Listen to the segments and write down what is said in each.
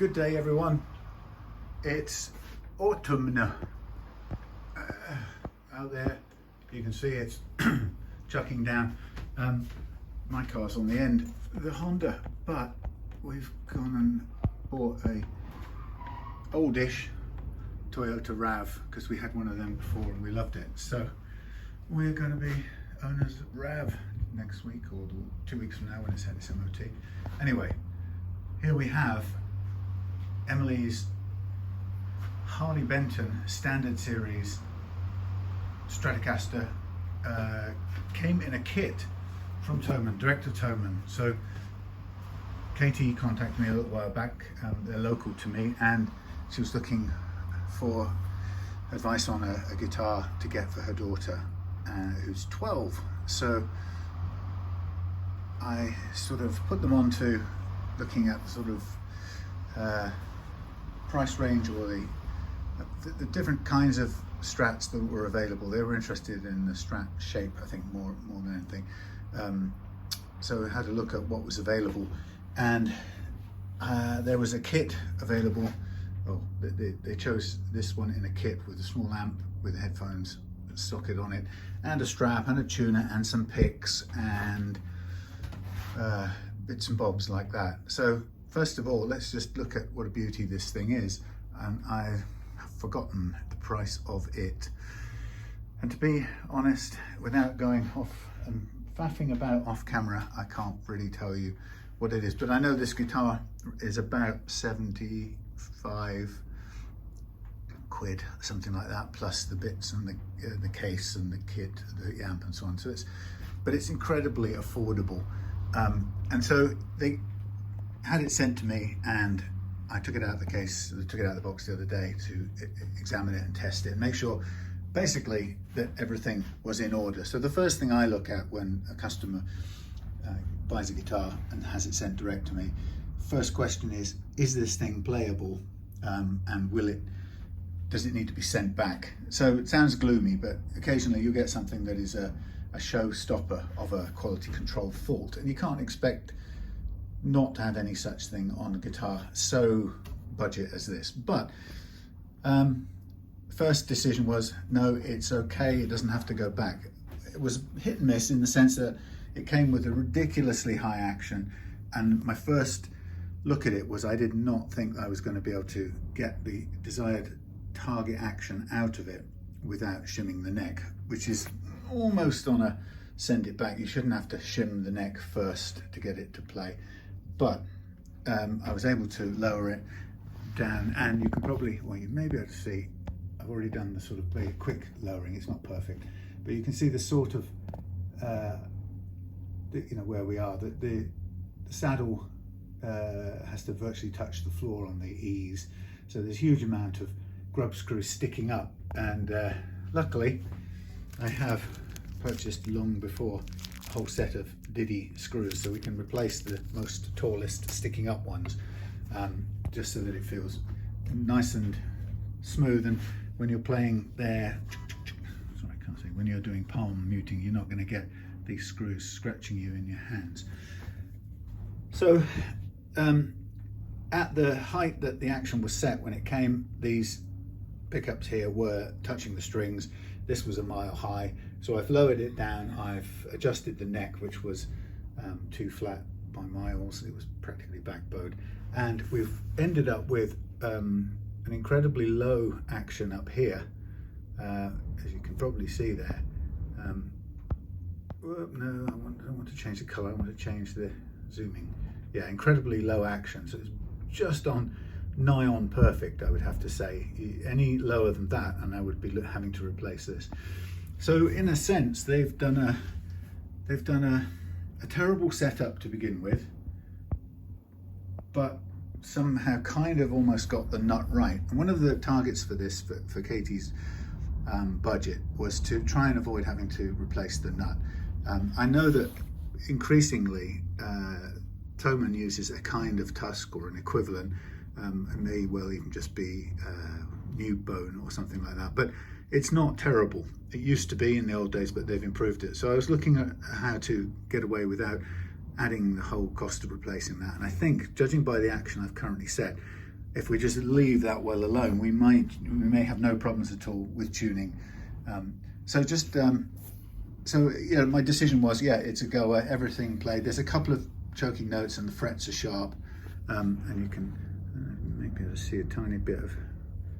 Good day everyone. It's autumn out there. You can see it's chucking down. My car's on the end, the Honda, but we've gone and bought a oldish Toyota RAV because we had one of them before and we loved it. So we're going to be owners of RAV next week or 2 weeks from now when it's had its MOT. Anyway, here we have Emily's Harley Benton Standard Series Stratocaster. Came in a kit from Thomann, direct to Thomann. So Katie contacted me a little while back, they're local to me, and she was looking for advice on a guitar to get for her daughter who's 12. So I sort of put them on to looking at sort of price range or the different kinds of strats that were available. They were interested in the strat shape, I think, more than anything. So I had a look at what was available, and there was a kit available. Oh, they chose this one in a kit with a small amp with headphones socket on it, and a strap and a tuner and some picks and bits and bobs like that. So first of all, let's just look at what a beauty this thing is. And I have forgotten the price of it. And to be honest, without going off and faffing about off camera, I can't really tell you what it is. But I know this guitar is about 75 quid, something like that, plus the bits and the case and the kit, the amp and so on. So but it's incredibly affordable. And so they had it sent to me, and I took it out of the case, took it out of the box the other day to examine it and test it and make sure basically that everything was in order. So the first thing I look at when a customer buys a guitar and has it sent direct to me, first question is this thing playable, and does it need to be sent back? So it sounds gloomy, but occasionally you get something that is a showstopper of a quality control fault, and you can't expect not to have any such thing on a guitar so budget as this. But first decision was no, it's okay, it doesn't have to go back. It was hit and miss in the sense that it came with a ridiculously high action, and my first look at it was I did not think I was going to be able to get the desired target action out of it without shimming the neck, which is almost on a send it back. You shouldn't have to shim the neck first to get it to play. But I was able to lower it down, and you can probably, well, you may be able to see, I've already done the sort of very quick lowering. It's not perfect, but you can see the sort of, you know, where we are. The saddle has to virtually touch the floor on the ease. So there's a huge amount of grub screws sticking up, and luckily I have purchased long before a whole set of Diddy screws, so we can replace the most tallest sticking up ones, just so that it feels nice and smooth. And when you're playing there, sorry, I can't say, when you're doing palm muting, you're not going to get these screws scratching you in your hands. So at the height that the action was set when it came, these pickups here were touching the strings. This was a mile high, so I've lowered it down. I've adjusted the neck, which was too flat by miles. It was practically backbowed, and we've ended up with an incredibly low action up here, as you can probably see there. No, I don't want to change the color. I want to change the zooming. Yeah, incredibly low action. So it's just on nigh on perfect, I would have to say. Any lower than that and I would be having to replace this. So in a sense, they've done a terrible setup to begin with, but somehow kind of almost got the nut right. And one of the targets for this, for Katie's budget, was to try and avoid having to replace the nut. I know that increasingly Thomann uses a kind of tusk or an equivalent. It may well even just be new bone or something like that, but it's not terrible. It used to be in the old days, but they've improved it. So I was looking at how to get away without adding the whole cost of replacing that, and I think, judging by the action I've currently set, if we just leave that well alone, we may have no problems at all with tuning. So you know, my decision was, yeah, it's a goer, everything played. There's a couple of choking notes and the frets are sharp, and you can maybe able to see a tiny bit of,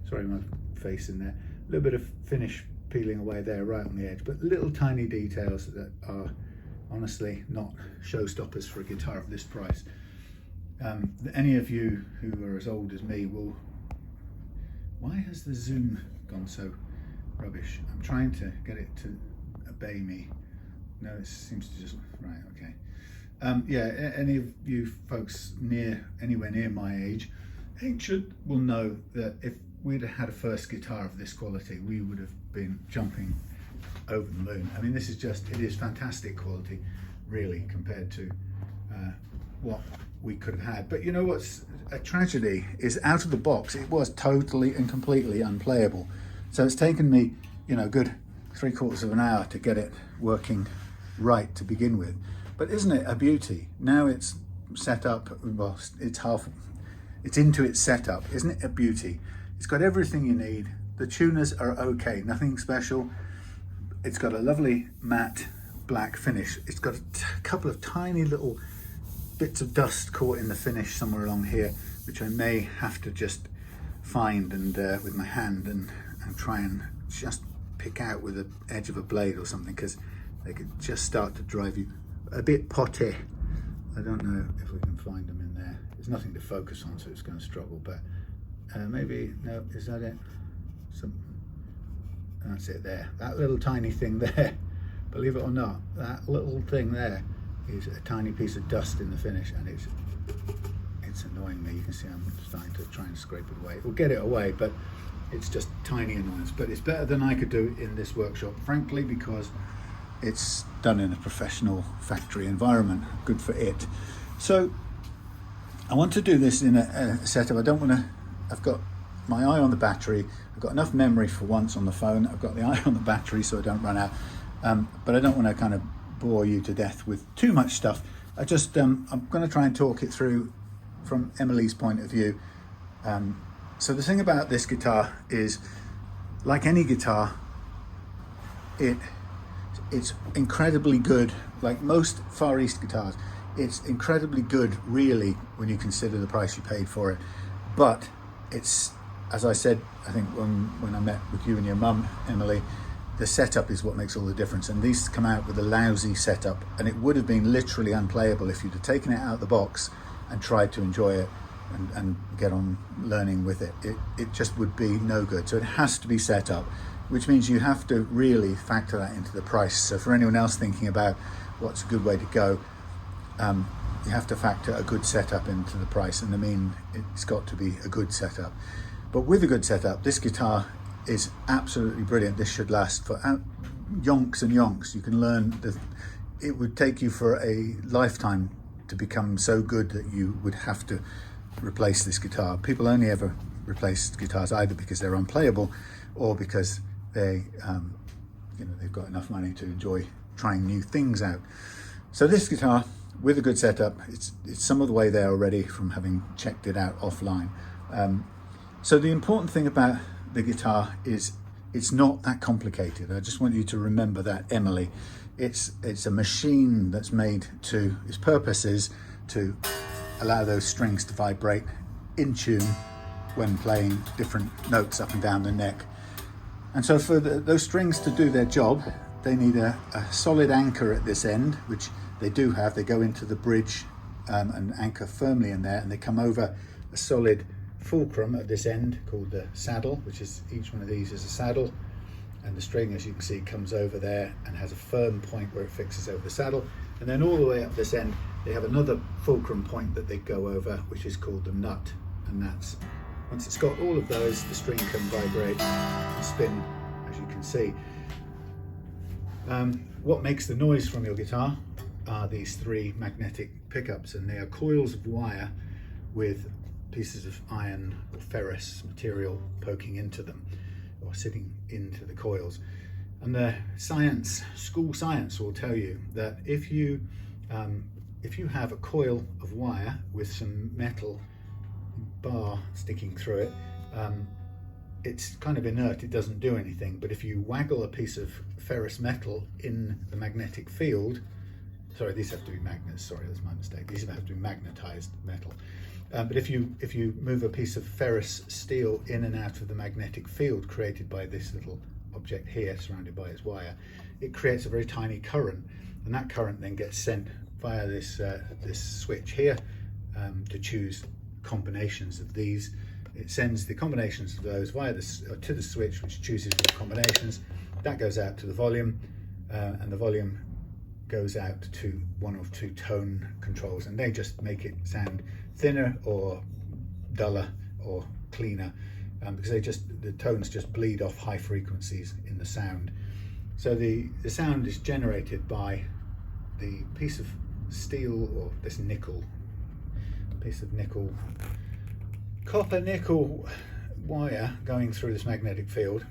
sorry, my face in there, a little bit of finish peeling away there right on the edge, but little tiny details that are honestly not showstoppers for a guitar of this price. Any of you who are as old as me will, why has the zoom gone so rubbish? I'm trying to get it to obey me. No, it seems to just, right, okay. Yeah, any of you folks anywhere near my age, ancient, will know that if we'd had a first guitar of this quality, we would have been jumping over the moon. I mean, this is just, it is fantastic quality, really, compared to what we could have had. But you know what's a tragedy is, out of the box, it was totally and completely unplayable. So it's taken me, you know, a good 3/4 of an hour to get it working right to begin with. But isn't it a beauty? Now it's set up, well, it's into its setup. Isn't it a beauty? It's got everything you need. The tuners are okay, nothing special. It's got a lovely matte black finish. It's got a couple of tiny little bits of dust caught in the finish somewhere along here, which I may have to just find and with my hand and try and just pick out with the edge of a blade or something, because they could just start to drive you a bit potty. I don't know if we can find them in there. There's nothing to focus on, so it's going to struggle, but maybe, no, is that it? That's it there. That little tiny thing there, believe it or not, that little thing there is a tiny piece of dust in the finish, and it's annoying me. You can see I'm starting to try and scrape it away. We'll get it away, but it's just tiny annoyance. But it's better than I could do in this workshop, frankly, because it's done in a professional factory environment. Good for it. So I want to do this in a setup. I don't want to, I've got my eye on the battery. I've got enough memory for once on the phone. I've got the eye on the battery so I don't run out. But I don't want to kind of bore you to death with too much stuff. I just, I'm going to try and talk it through from Emily's point of view. So the thing about this guitar is, like any guitar, it's incredibly good. Like most Far East guitars, it's incredibly good, really, when you consider the price you paid for it. But it's, as I said, I think when I met with you and your mum, Emily, the setup is what makes all the difference. And these come out with a lousy setup, and it would have been literally unplayable if you'd have taken it out of the box and tried to enjoy it and get on learning with it. It just would be no good. So it has to be set up, which means you have to really factor that into the price. So for anyone else thinking about what's a good way to go, you have to factor a good setup into the price. And I mean, it's got to be a good setup. But with a good setup, this guitar is absolutely brilliant. This should last for yonks and yonks. You can learn it would take you for a lifetime to become so good that you would have to replace this guitar. People only ever replace guitars either because they're unplayable or because they, you know, they've got enough money to enjoy trying new things out. So this guitar, with a good setup, it's some of the way there already from having checked it out offline. So the important thing about the guitar is it's not that complicated. I just want you to remember that, Emily. It's a machine that's made to, its purpose is to allow those strings to vibrate in tune when playing different notes up and down the neck. And so for those strings to do their job, they need a solid anchor at this end, which they do have. They go into the bridge and anchor firmly in there, and they come over a solid fulcrum at this end called the saddle, which is, each one of these is a saddle, and the string, as you can see, comes over there and has a firm point where it fixes over the saddle. And then all the way up this end they have another fulcrum point that they go over, which is called the nut. And that's, once it's got all of those, the string can vibrate and spin, as you can see. What makes the noise from your guitar are these three magnetic pickups, and they are coils of wire with pieces of iron or ferrous material poking into them or sitting into the coils. And the science, school science, will tell you that if you have a coil of wire with some metal bar sticking through it, it's kind of inert, it doesn't do anything. But if you waggle a piece of ferrous metal in the magnetic field, sorry, these have to be magnets, sorry, that's my mistake, these have to be magnetized metal. But if you move a piece of ferrous steel in and out of the magnetic field created by this little object here surrounded by its wire, it creates a very tiny current, and that current then gets sent via this switch here to choose combinations of these. It sends the combinations of those via to the switch, which chooses the combinations. That goes out to the volume, and the volume goes out to one or two tone controls, and they just make it sound thinner or duller or cleaner, because the tones just bleed off high frequencies in the sound. So the sound is generated by the piece of steel, or this piece of copper nickel wire going through this magnetic field,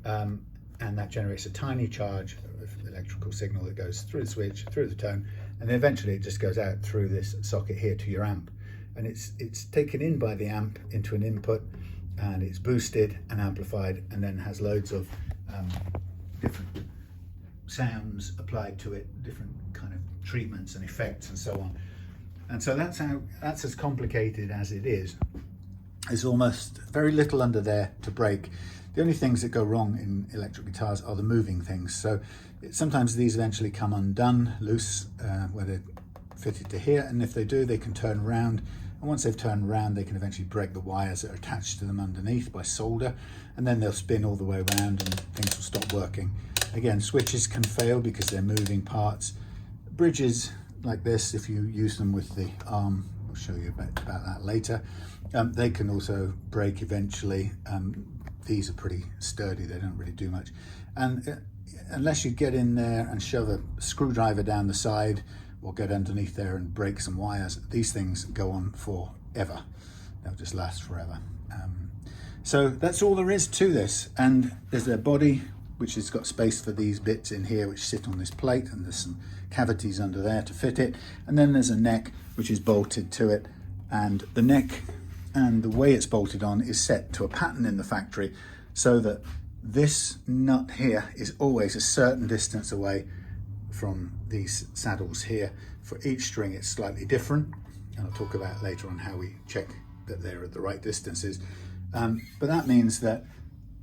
and that generates a tiny charge of electrical signal that goes through the switch, through the tone, and then eventually it just goes out through this socket here to your amp, and it's taken in by the amp into an input, and it's boosted and amplified, and then has loads of different sounds applied to it, different kind of treatments and effects and so on. And so that's as complicated as it is. There's almost very little under there to break. The only things that go wrong in electric guitars are the moving things. So sometimes these eventually come undone, loose, where they're fitted to here, and if they do, they can turn around. And once they've turned around, they can eventually break the wires that are attached to them underneath by solder, and then they'll spin all the way around and things will stop working. Again, switches can fail because they're moving parts. Bridges like this, if you use them with the arm, I'll show you about that later, they can also break eventually. These are pretty sturdy, they don't really do much. And unless you get in there and shove a screwdriver down the side or get underneath there and break some wires, these things go on forever. They'll just last forever. So that's all there is to this. And there's their body, which has got space for these bits in here which sit on this plate, and there's some cavities under there to fit it. And then there's a neck which is bolted to it, and the neck and the way it's bolted on is set to a pattern in the factory, so that this nut here is always a certain distance away from these saddles here. For each string it's slightly different, and I'll talk about later on how we check that they're at the right distances. But that means that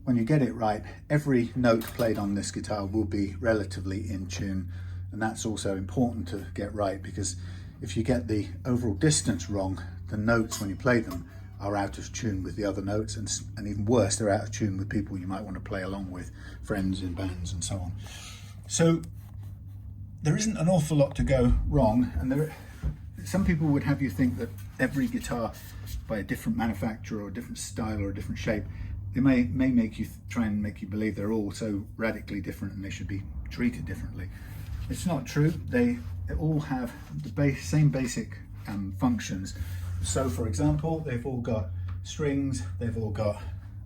when you get it right, every note played on this guitar will be relatively in tune, and that's also important to get right, because if you get the overall distance wrong, the notes when you play them are out of tune with the other notes, and even worse, they're out of tune with people you might want to play along with, friends in bands and so on. So there isn't an awful lot to go wrong, and some people would have you think that every guitar by a different manufacturer or a different style or a different shape, they may make you try and make you believe they're all so radically different and they should be treated differently. It's not true. They all have the same basic functions. So for example, they've all got strings, they've all got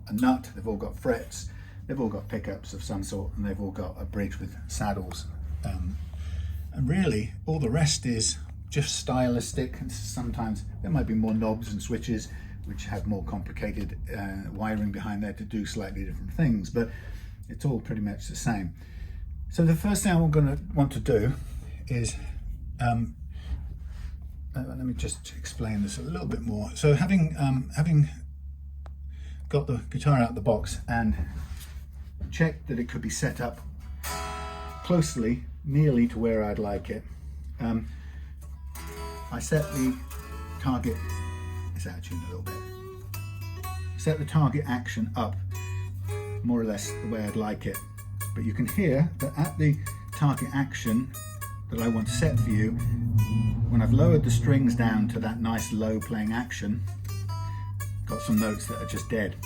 a nut, they've all got frets, they've all got pickups of some sort, and they've all got a bridge with saddles. And really all the rest is just stylistic, and sometimes there might be more knobs and switches which have more complicated wiring behind there to do slightly different things, but it's all pretty much the same. So the first thing I'm going to want to do is let me just explain this a little bit more. So having got the guitar out of the box and checked that it could be set up closely, nearly to where I'd like it, I set the target, it's out of tune a little bit, set the target action up more or less the way I'd like it. But you can hear that at the target action that I want to set for you, when I've lowered the strings down to that nice low playing action, got some notes that are just dead.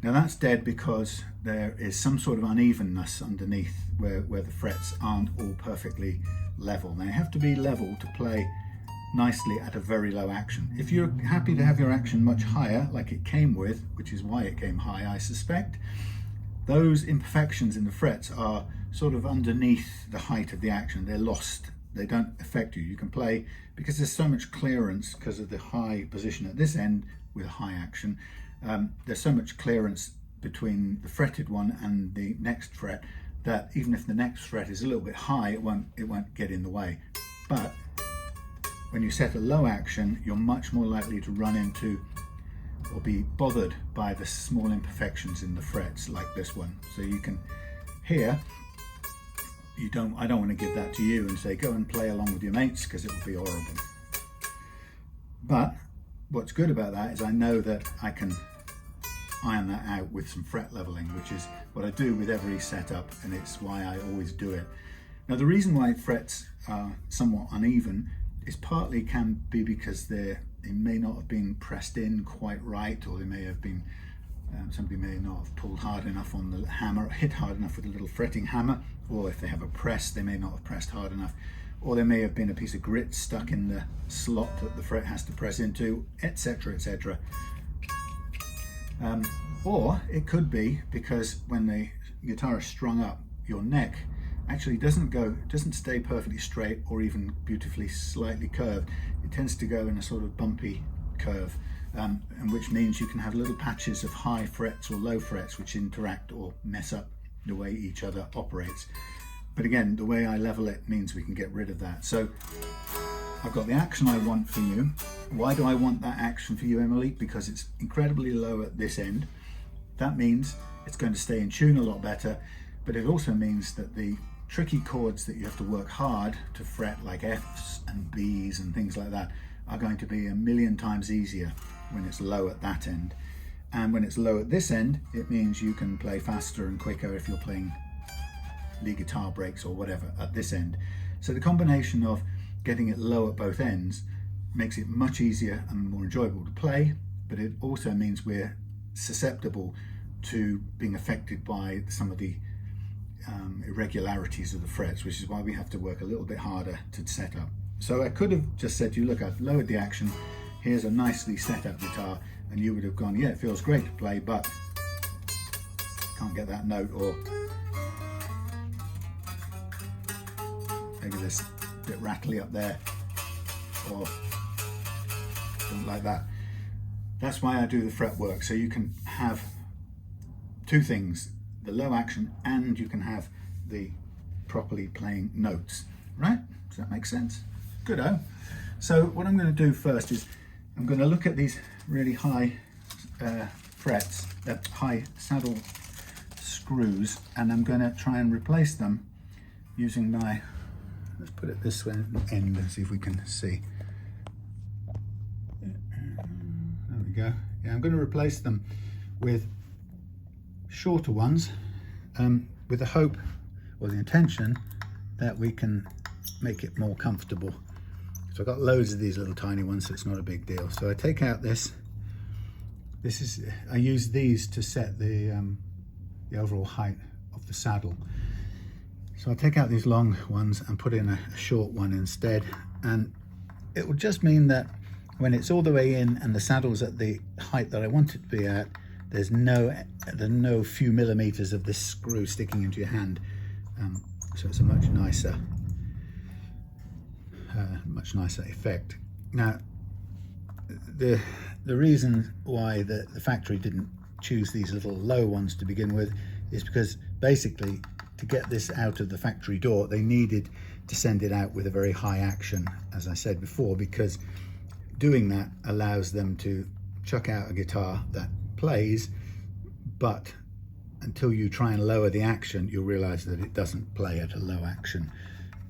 Now that's dead because there is some sort of unevenness underneath where the frets aren't all perfectly level. They have to be level to play nicely at a very low action. If you're happy to have your action much higher, like it came with, which is why it came high, I suspect, those imperfections in the frets are sort of underneath the height of the action. They're lost they don't affect you. You can play, because there's so much clearance because of the high position at this end with high action, there's so much clearance between the fretted one and the next fret that even if the next fret is a little bit high, it won't get in the way. But when you set a low action, you're much more likely to run into or be bothered by the small imperfections in the frets like this one. So you can, here, I don't want to give that to you and say go and play along with your mates, because it would be horrible. But what's good about that is I know that I can iron that out with some fret leveling, which is what I do with every setup, and it's why I always do it. Now the reason why frets are somewhat uneven is partly can be because they may not have been pressed in quite right, or they may have been somebody may not have pulled hard enough on the hammer, hit hard enough with a little fretting hammer, or if they have a press, they may not have pressed hard enough, or there may have been a piece of grit stuck in the slot that the fret has to press into, etc., etc. Or it could be because when the guitar is strung up, your neck actually doesn't stay perfectly straight or even beautifully slightly curved. It tends to go in a sort of bumpy curve, and which means you can have little patches of high frets or low frets which interact or mess up the way each other operates. But again, the way I level it means we can get rid of that. So I've got the action I want for you. Why do I want that action for you, Emily? Because it's incredibly low at this end. That means it's going to stay in tune a lot better, but it also means that the tricky chords that you have to work hard to fret, like F's and B's and things like that, are going to be a million times easier when it's low at that end. And when it's low at this end, it means you can play faster and quicker if you're playing lead guitar breaks or whatever at this end. So the combination of getting it low at both ends makes it much easier and more enjoyable to play, but it also means we're susceptible to being affected by some of the irregularities of the frets, which is why we have to work a little bit harder to set up. So I could have just said to you, look, I've lowered the action, here's a nicely set up guitar, and you would have gone, yeah, it feels great to play, but can't get that note, or maybe there's a bit rattly up there, or something like that. That's why I do the fret work, so you can have two things, the low action, and you can have the properly playing notes, right? Does that make sense? Good-o. So what I'm going to do first is I'm going to look at these really high frets, high saddle screws, and I'm going to try and replace them using my, let's put it this way at the end and see if we can see. There we go. Yeah, I'm going to replace them with shorter ones, with the hope or the intention that we can make it more comfortable. So I've got loads of these little tiny ones, so it's not a big deal. So I take out this. I use these to set the overall height of the saddle. So I take out these long ones and put in a short one instead, and it will just mean that when it's all the way in and the saddle's at the height that I want it to be at, there's no few millimeters of this screw sticking into your hand, so it's a much nicer effect. Now, the reason why the factory didn't choose these little low ones to begin with is because basically to get this out of the factory door, they needed to send it out with a very high action, as I said before, because doing that allows them to chuck out a guitar that plays, but until you try and lower the action, you'll realize that it doesn't play at a low action.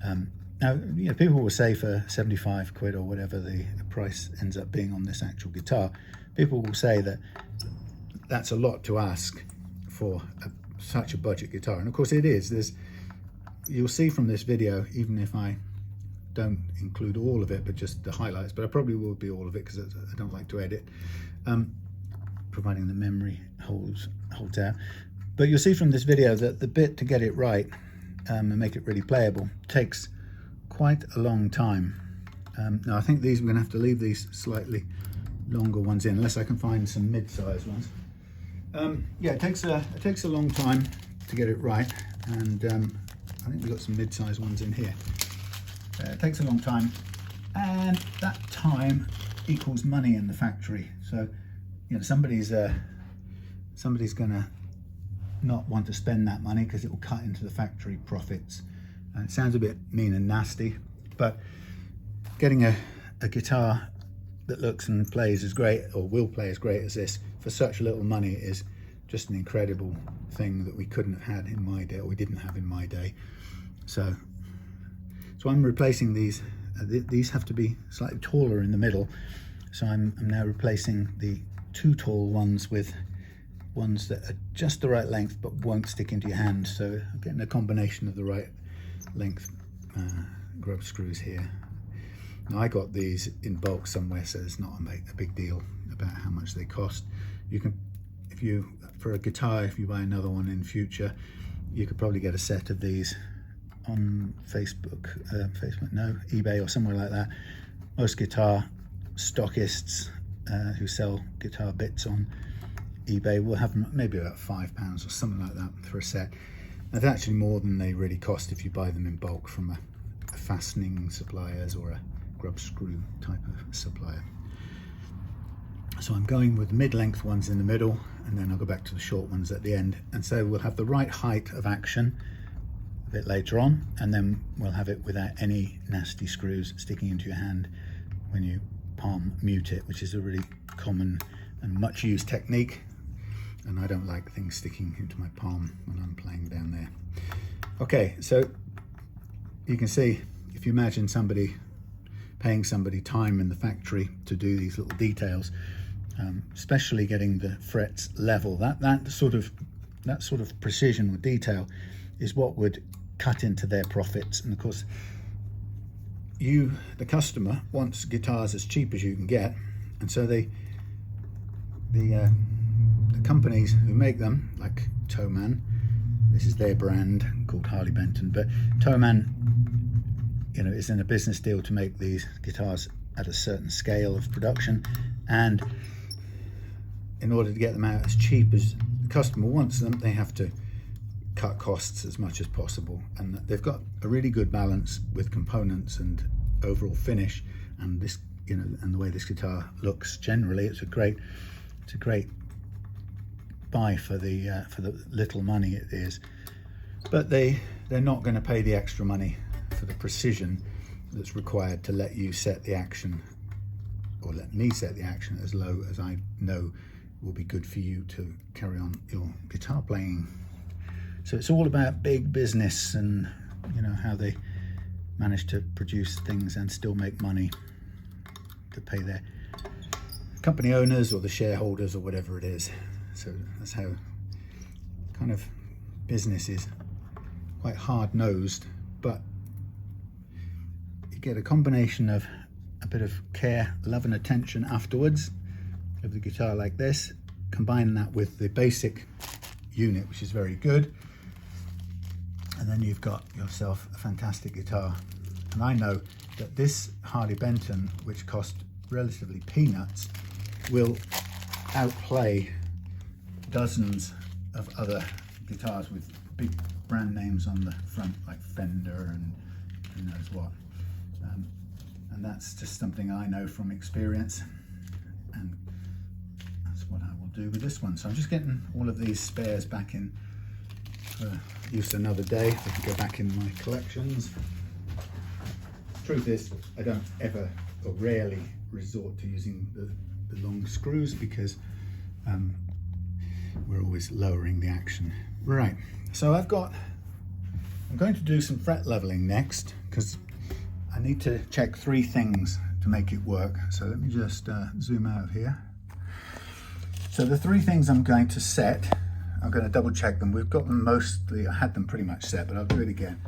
Now, you know, people will say for 75 quid or whatever the price ends up being on this actual guitar, people will say that that's a lot to ask for such a budget guitar. And of course it is. You'll see from this video, even if I don't include all of it, but just the highlights, but I probably will be all of it because I don't like to edit, providing the memory holds out. But you'll see from this video that the bit to get it right and make it really playable takes quite a long time. Now I think we're going to have to leave these slightly longer ones in, unless I can find some mid-sized ones. Yeah, it takes a long time to get it right, and I think we've got some mid-sized ones in here. It takes a long time, and that time equals money in the factory. So, you know, somebody's gonna not want to spend that money because it will cut into the factory profits. And it sounds a bit mean and nasty, but getting a guitar that looks and plays as great, or will play as great as this, for such little money is just an incredible thing that we couldn't have had in my day, or we didn't have in my day. So I'm replacing these. These have to be slightly taller in the middle. So I'm now replacing the too tall ones with ones that are just the right length but won't stick into your hand. So I'm getting a combination of the right length grub screws here. Now, I got these in bulk somewhere, so it's not a big deal about how much they cost. You can, for a guitar, if you buy another one in future, you could probably get a set of these on eBay or somewhere like that. Most guitar stockists who sell guitar bits on eBay will have maybe about £5 or something like that for a set. That's actually more than they really cost if you buy them in bulk from a fastening suppliers or a grub screw type of supplier. So I'm going with the mid-length ones in the middle, and then I'll go back to the short ones at the end. And so we'll have the right height of action a bit later on, and then we'll have it without any nasty screws sticking into your hand when you palm mute it, which is a really common and much used technique. And I don't like things sticking into my palm when I'm playing down there. Okay, so you can see, if you imagine paying somebody time in the factory to do these little details, especially getting the frets level, that sort of precision with detail is what would cut into their profits. And of course, the customer, wants guitars as cheap as you can get, and so the companies who make them, like Thomann, this is their brand called Harley Benton, but Thomann, you know, is in a business deal to make these guitars at a certain scale of production, and in order to get them out as cheap as the customer wants them, they have to cut costs as much as possible. And they've got a really good balance with components and overall finish, and this, you know, and the way this guitar looks generally, it's a great buy for the little money it is. But they're not going to pay the extra money for the precision that's required to let you set the action, or let me set the action as low as I know will be good for you to carry on your guitar playing. So it's all about big business, and you know how they manage to produce things and still make money to pay their company owners or the shareholders or whatever it is. So that's how kind of business is, quite hard-nosed, but you get a combination of a bit of care, love and attention afterwards of the guitar like this, combine that with the basic unit, which is very good, and then you've got yourself a fantastic guitar. And I know that this Harley Benton, which cost relatively peanuts, will outplay dozens of other guitars with big brand names on the front, like Fender and who knows what. And that's just something I know from experience, and that's what I will do with this one. So I'm just getting all of these spares back in for use another day. They can go back in my collections. Truth is, I don't ever or rarely resort to using the long screws because we're always lowering the action. Right, so I'm going to do some fret leveling next, because I need to check 3 things to make it work. So let me just zoom out here. So the 3 things I'm going to set, I'm going to double check them. We've got them mostly, I had them pretty much set, but I'll do it again.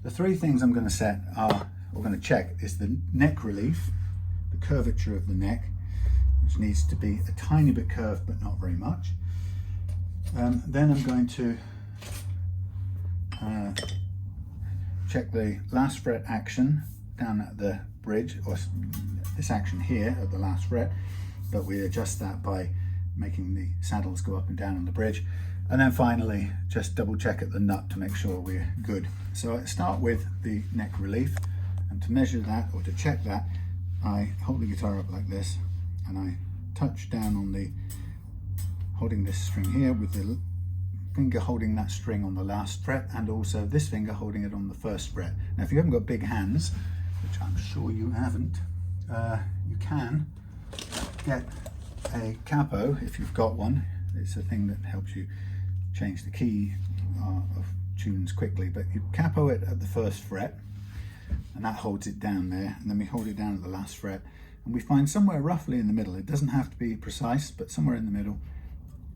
The 3 things I'm going to set are, we're going to check, is the neck relief, the curvature of the neck, which needs to be a tiny bit curved but not very much. Then I'm going to check the last fret action down at the bridge, or this action here at the last fret, but we adjust that by making the saddles go up and down on the bridge. And then finally, just double check at the nut to make sure we're good. So I start with the neck relief, And to measure that, or to check that, I hold the guitar up like this, and I touch down on the, holding this string here with the finger holding that string on the last fret, and also this finger holding it on the first fret. Now if you haven't got big hands, which I'm sure you haven't, you can get a capo if you've got one. It's a thing that helps you change the key of tunes quickly, but you capo it at the first fret, and that holds it down there, and then we hold it down at the last fret, and we find somewhere roughly in the middle. It doesn't have to be precise, but somewhere in the middle,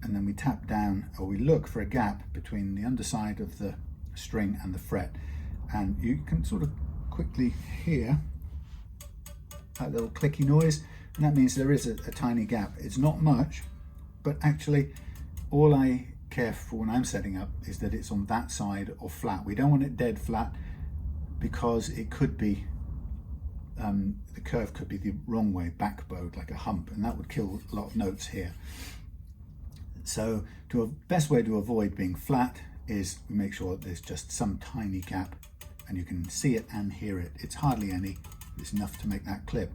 and then we tap down, or we look for a gap between the underside of the string and the fret, and you can sort of quickly hear that little clicky noise, and that means there is a tiny gap. It's not much, but actually all I care for when I'm setting up is that it's on that side or flat. We don't want it dead flat, because it could be, the curve could be the wrong way, backbowed like a hump, and that would kill a lot of notes here. So best way to avoid being flat is we make sure that there's just some tiny gap, and you can see it and hear it. It's hardly any, it's enough to make that click.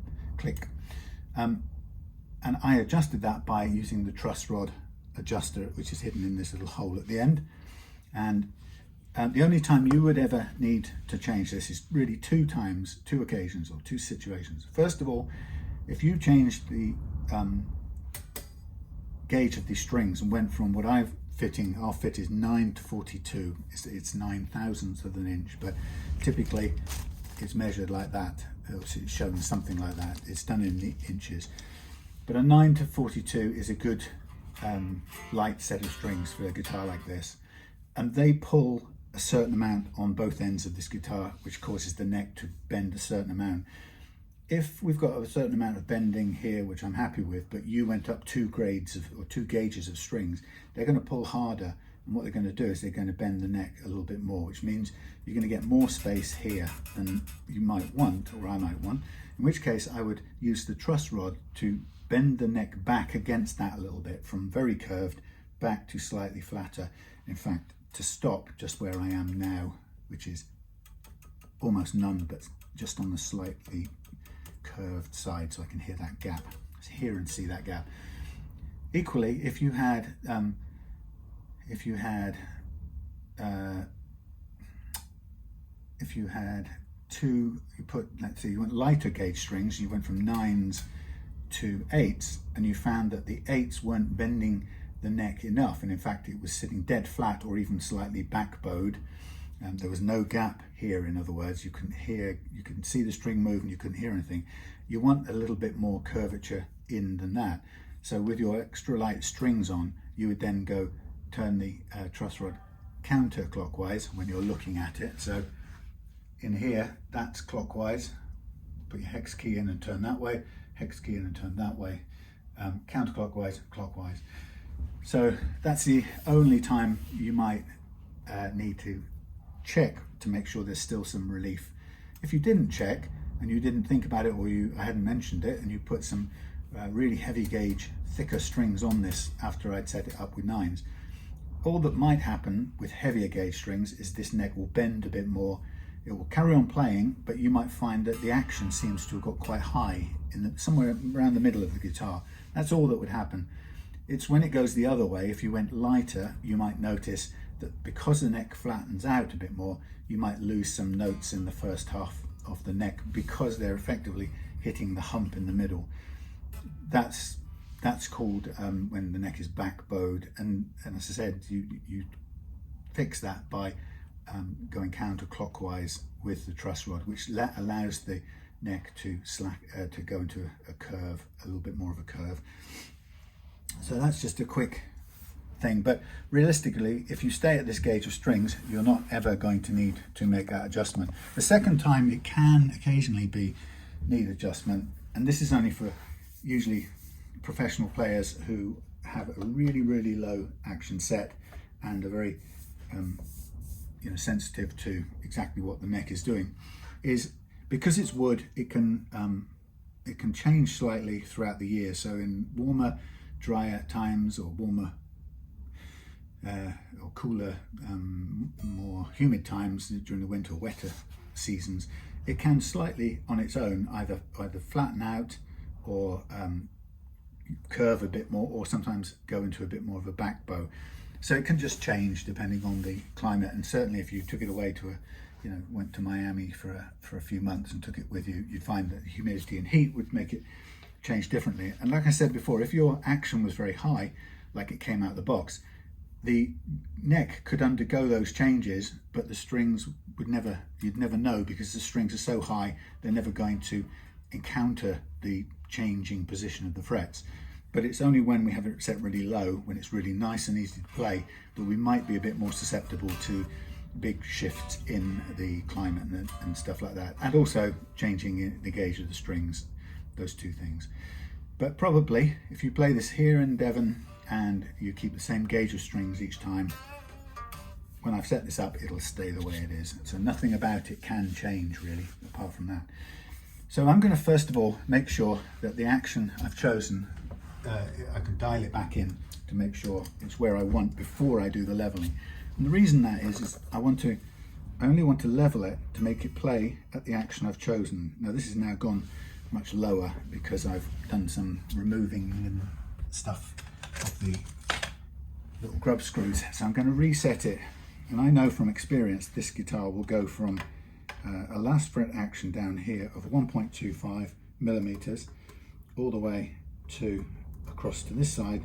And I adjusted that by using the truss rod adjuster, which is hidden in this little hole at the end. And the only time you would ever need to change this is really two occasions or two situations. First of all, if you changed the gauge of these strings and went from what our fit is 9 to 42, it's 9/1000ths of an inch, but typically it's measured like that. It's shown something like that. It's done in the inches. But a 9 to 42 is a good light set of strings for a guitar like this. And they pull a certain amount on both ends of this guitar, which causes the neck to bend a certain amount. If we've got a certain amount of bending here, which I'm happy with, but you went up 2 grades or 2 gauges of strings, they're going to pull harder. And what they're going to do is they're going to bend the neck a little bit more, which means you're going to get more space here than you might want, or I might want, in which case I would use the truss rod to bend the neck back against that a little bit, from very curved back to slightly flatter. In fact, to stop just where I am now, which is almost none, but just on the slightly curved side, so I can hear that gap, hear and see that gap. Equally, if you had two, let's say you went lighter gauge strings, you went from 9s to 8s, and you found that the 8s weren't bending the neck enough, and in fact it was sitting dead flat or even slightly backbowed, and there was no gap here. In other words, you couldn't see the string move and you couldn't hear anything. You want a little bit more curvature in than that. So with your extra light strings on, you would then go turn the truss rod counterclockwise when you're looking at it. So in here, that's clockwise. Put your hex key in and turn that way, hex key in and turn that way, counterclockwise, clockwise. So that's the only time you might need to check to make sure there's still some relief. If you didn't check and you didn't think about it, or I hadn't mentioned it, and you put some really heavy gauge, thicker strings on this after I'd set it up with 9s, all that might happen with heavier gauge strings is this neck will bend a bit more. It will carry on playing, but you might find that the action seems to have got quite high somewhere around the middle of the guitar. That's all that would happen. It's when it goes the other way, if you went lighter, you might notice that because the neck flattens out a bit more, you might lose some notes in the first half of the neck because they're effectively hitting the hump in the middle. That's called when the neck is backbowed, and as I said, you fix that by going counterclockwise with the truss rod, which allows the neck to go into a curve, a little bit more of a curve. So that's just a quick thing, but realistically, if you stay at this gauge of strings, you're not ever going to need to make that adjustment. The second time it can occasionally need adjustment, and this is only for usually professional players who have a really low action set and are very sensitive to exactly what the neck is doing, is because it's wood, it can change slightly throughout the year. So in warmer, drier times, or warmer or cooler, more humid times during the winter, wetter seasons, it can slightly on its own either flatten out or curve a bit more, or sometimes go into a bit more of a back bow. So it can just change depending on the climate, and certainly if you took it away to went to Miami for a few months and took it with you, you'd find that humidity and heat would make it change differently. And like I said before, if your action was very high, like it came out of the box, the neck could undergo those changes, but the strings you'd never know, because the strings are so high, they're never going to encounter the changing position of the frets. But it's only when we have it set really low, when it's really nice and easy to play, that we might be a bit more susceptible to big shifts in the climate and stuff like that, and also changing the gauge of the strings, those two things. But probably if you play this here in Devon and you keep the same gauge of strings each time, when I've set this up, it'll stay the way it is. So nothing about it can change really, apart from that. So I'm going to first of all make sure that the action I've chosen, I can dial it back in to make sure it's where I want before I do the leveling. And the reason that is I only want to level it to make it play at the action I've chosen. Now this has now gone much lower because I've done some removing and stuff of the little grub screws. So I'm going to reset it, and I know from experience this guitar will go from a last fret action down here of 1.25 millimeters all the way to across to this side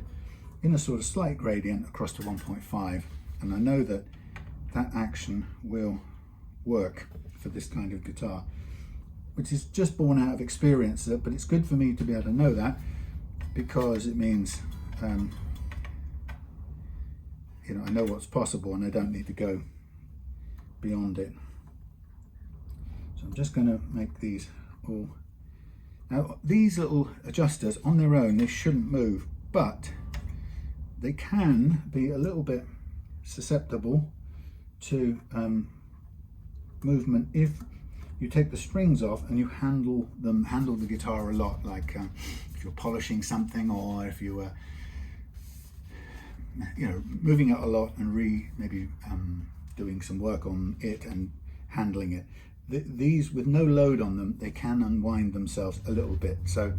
in a sort of slight gradient across to 1.5, and I know that that action will work for this kind of guitar, which is just born out of experience, but it's good for me to be able to know that, because it means I know what's possible and I don't need to go beyond it. So I'm just going to make these all. Now these little adjusters on their own, they shouldn't move, but they can be a little bit susceptible to movement if you take the strings off and you handle the guitar a lot, like if you're polishing something, or if you were moving it a lot and maybe doing some work on it and handling it. These with no load on them, they can unwind themselves a little bit. So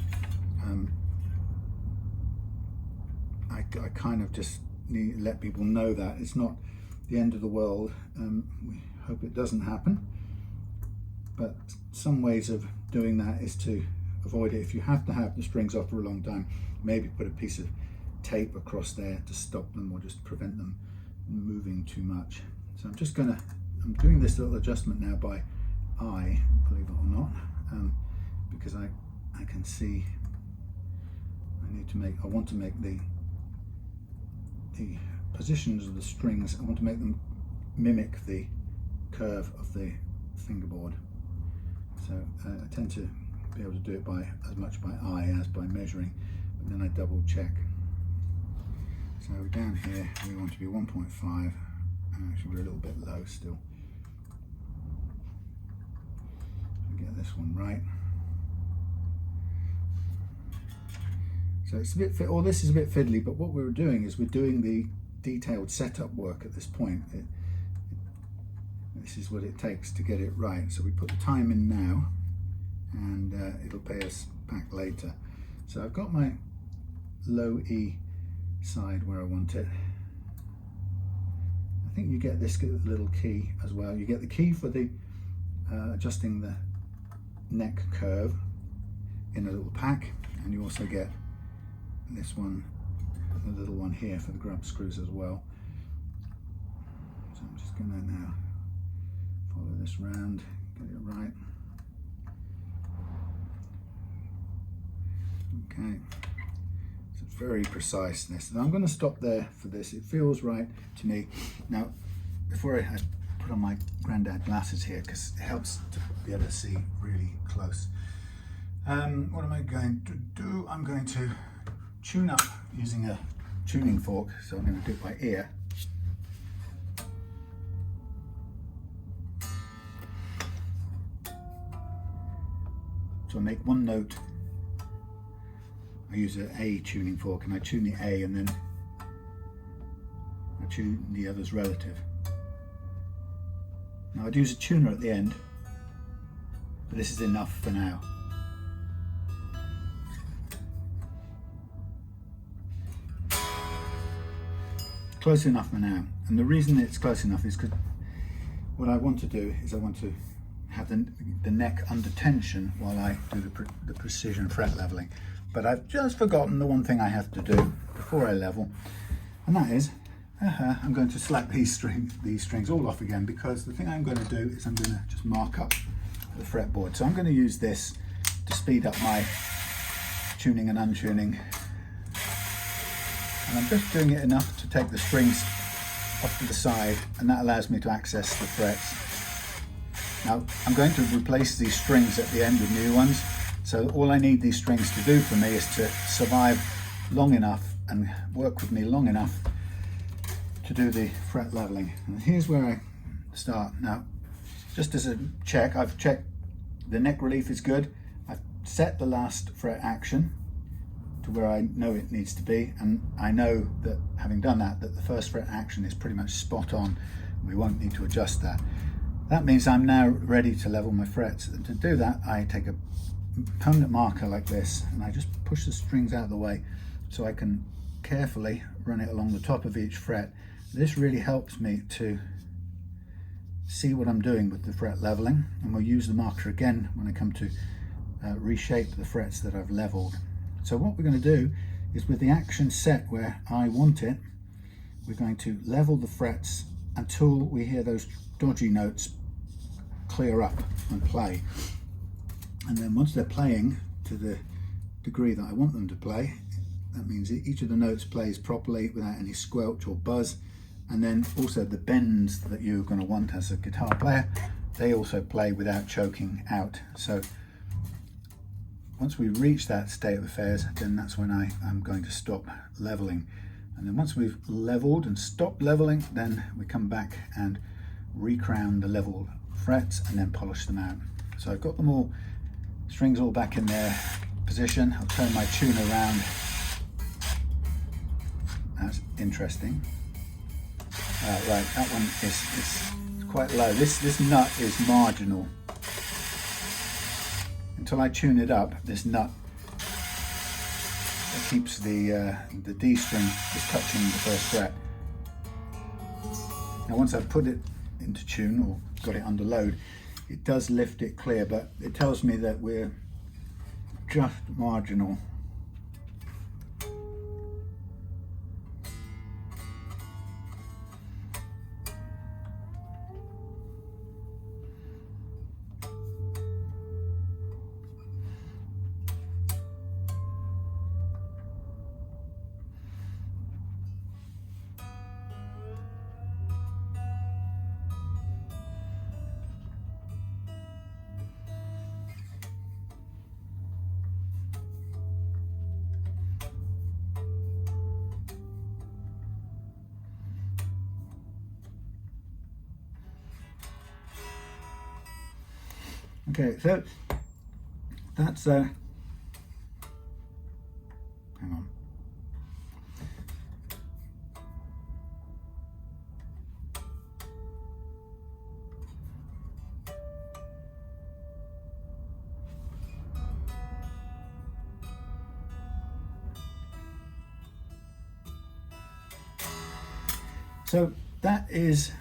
I kind of just need to let people know that it's not the end of the world. We hope it doesn't happen, but some ways of doing that is to avoid it. If you have to have the strings off for a long time, maybe put a piece of tape across there to stop them or just prevent them moving too much. So I'm doing this little adjustment now by eye, believe it or not, because I can see I want to make the positions of the strings, I want to make them mimic the curve of the fingerboard. So I tend to be able to do it as much by eye as by measuring, but then I double check. So down here we want to be 1.5, and actually we're a little bit low still. Get this one right. So it's a bit all this is a bit fiddly, but what we're doing is we're doing the detailed setup work at this point. This is what it takes to get it right. So we put the time in now, and it'll pay us back later. So I've got my low E side where I want it. I think you get this little key as well. You get the key for the adjusting the neck curve in a little pack, and you also get this one, the little one here for the grub screws as well. So I'm just going to now follow this round, get it right. Okay, so it's very precise this. And I'm going to stop there for this. It feels right to me. Now, before I put on my granddad glasses here, because it helps to be able to see really close. What am I going to do? I'm going to tune up using a tuning fork, so I'm going to do it by ear. So I make one note. I use an A tuning fork, and I tune the A, and then I tune the others relative. Now I'd use a tuner at the end, but this is enough for now. Close enough for now, and the reason it's close enough is because what I want to do is I want to have the neck under tension while I do the precision fret leveling. But I've just forgotten the one thing I have to do before I level, and that is I'm going to slap these strings all off again, because the thing I'm going to do is I'm going to just mark up the fretboard. So I'm going to use this to speed up my tuning and untuning. And I'm just doing it enough to take the strings off to the side, and that allows me to access the frets. Now I'm going to replace these strings at the end with new ones, so all I need these strings to do for me is to survive long enough and work with me long enough to do the fret leveling. And here's where I start. Now, just as a check, I've checked the neck relief is good. I've set the last fret action to where I know it needs to be, and I know that having done that, that the first fret action is pretty much spot on. We won't need to adjust that. That means I'm now ready to level my frets, and to do that I take a permanent marker like this and I just push the strings out of the way so I can carefully run it along the top of each fret. This really helps me to see what I'm doing with the fret leveling, and we'll use the marker again when I come to reshape the frets that I've leveled. So what we're going to do is, with the action set where I want it, we're going to level the frets until we hear those dodgy notes clear up and play. And then once they're playing to the degree that I want them to play, that means each of the notes plays properly without any squelch or buzz. And then also the bends that you're going to want as a guitar player, they also play without choking out. So once we reach that state of affairs, then that's when I'm going to stop leveling. And then once we've leveled and stopped leveling, then we come back and recrown the leveled frets and then polish them out. So I've got them all, strings all back in their position. I'll turn my tune around. That's interesting. Right, that one is quite low. This nut is marginal. Until I tune it up, this nut that keeps the D string just touching the first fret. Now once I've put it into tune or got it under load, it does lift it clear, but it tells me that we're just marginal. Okay, so that's hang on. So that is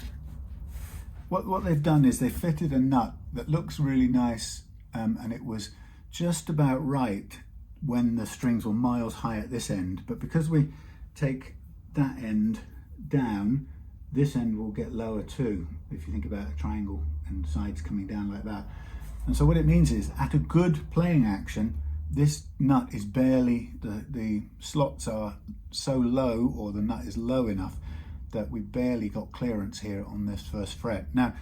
what they've done, is they fitted a nut that looks really nice, and it was just about right when the strings were miles high at this end, but because we take that end down, this end will get lower too, if you think about a triangle and sides coming down like that. And so what it means is, at a good playing action, this nut is barely, the slots are so low, or the nut is low enough that we barely got clearance here on this first fret. Now,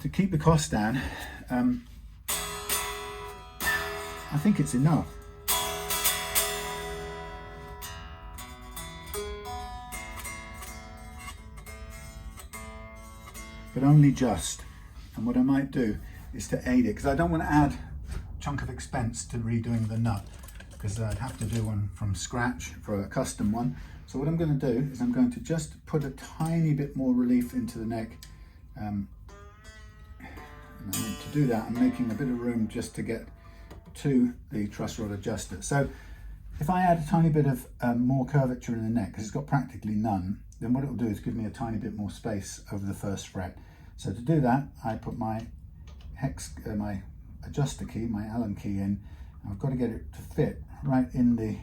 to keep the cost down, I think it's enough. But only just. And what I might do is to aid it, because I don't want to add a chunk of expense to redoing the nut, because I'd have to do one from scratch for a custom one. So what I'm going to do is I'm going to just put a tiny bit more relief into the neck, and And to do that, I'm making a bit of room just to get to the truss rod adjuster. So if I add a tiny bit of more curvature in the neck, because it's got practically none, then what it will do is give me a tiny bit more space over the first fret. So to do that, I put my my adjuster key, my Allen key in. I've got to get it to fit right in the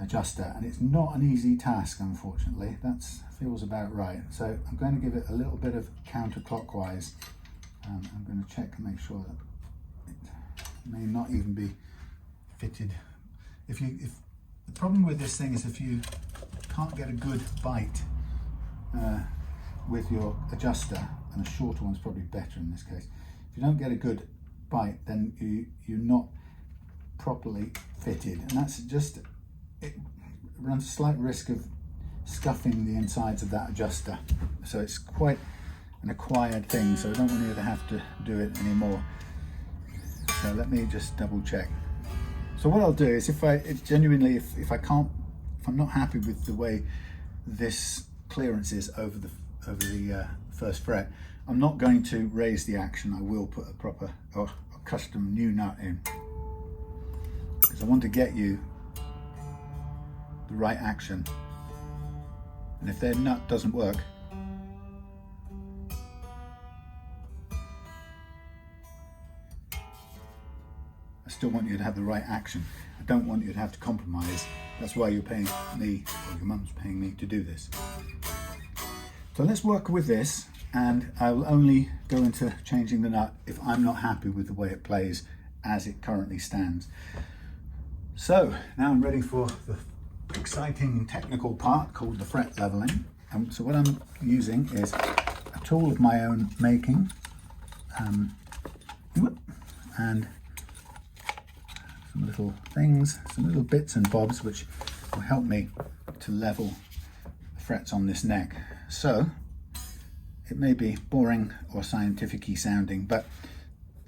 adjuster, and it's not an easy task, unfortunately. That feels about right. So I'm going to give it a little bit of counterclockwise. I'm going to check and make sure that it may not even be fitted. If the problem with this thing is if you can't get a good bite with your adjuster, and a shorter one's probably better in this case. If you don't get a good bite, then you're not properly fitted, and that's just, it runs a slight risk of scuffing the insides of that adjuster. So it's quite an acquired thing, so I don't want you to have to do it anymore. So let me just double check. So what I'll do is if I'm not happy with the way this clearance is over the first fret, I'm not going to raise the action. I will put a proper or a custom new nut in, because I want to get you the right action. And if their nut doesn't work, I still want you to have the right action. I don't want you to have to compromise. That's why you're paying me, or your mum's paying me to do this. So let's work with this, and I will only go into changing the nut if I'm not happy with the way it plays as it currently stands. So now I'm ready for the exciting technical part called the fret leveling. So what I'm using is a tool of my own making, and some little things, some little bits and bobs which will help me to level the frets on this neck. So it may be boring or scientific-y sounding, but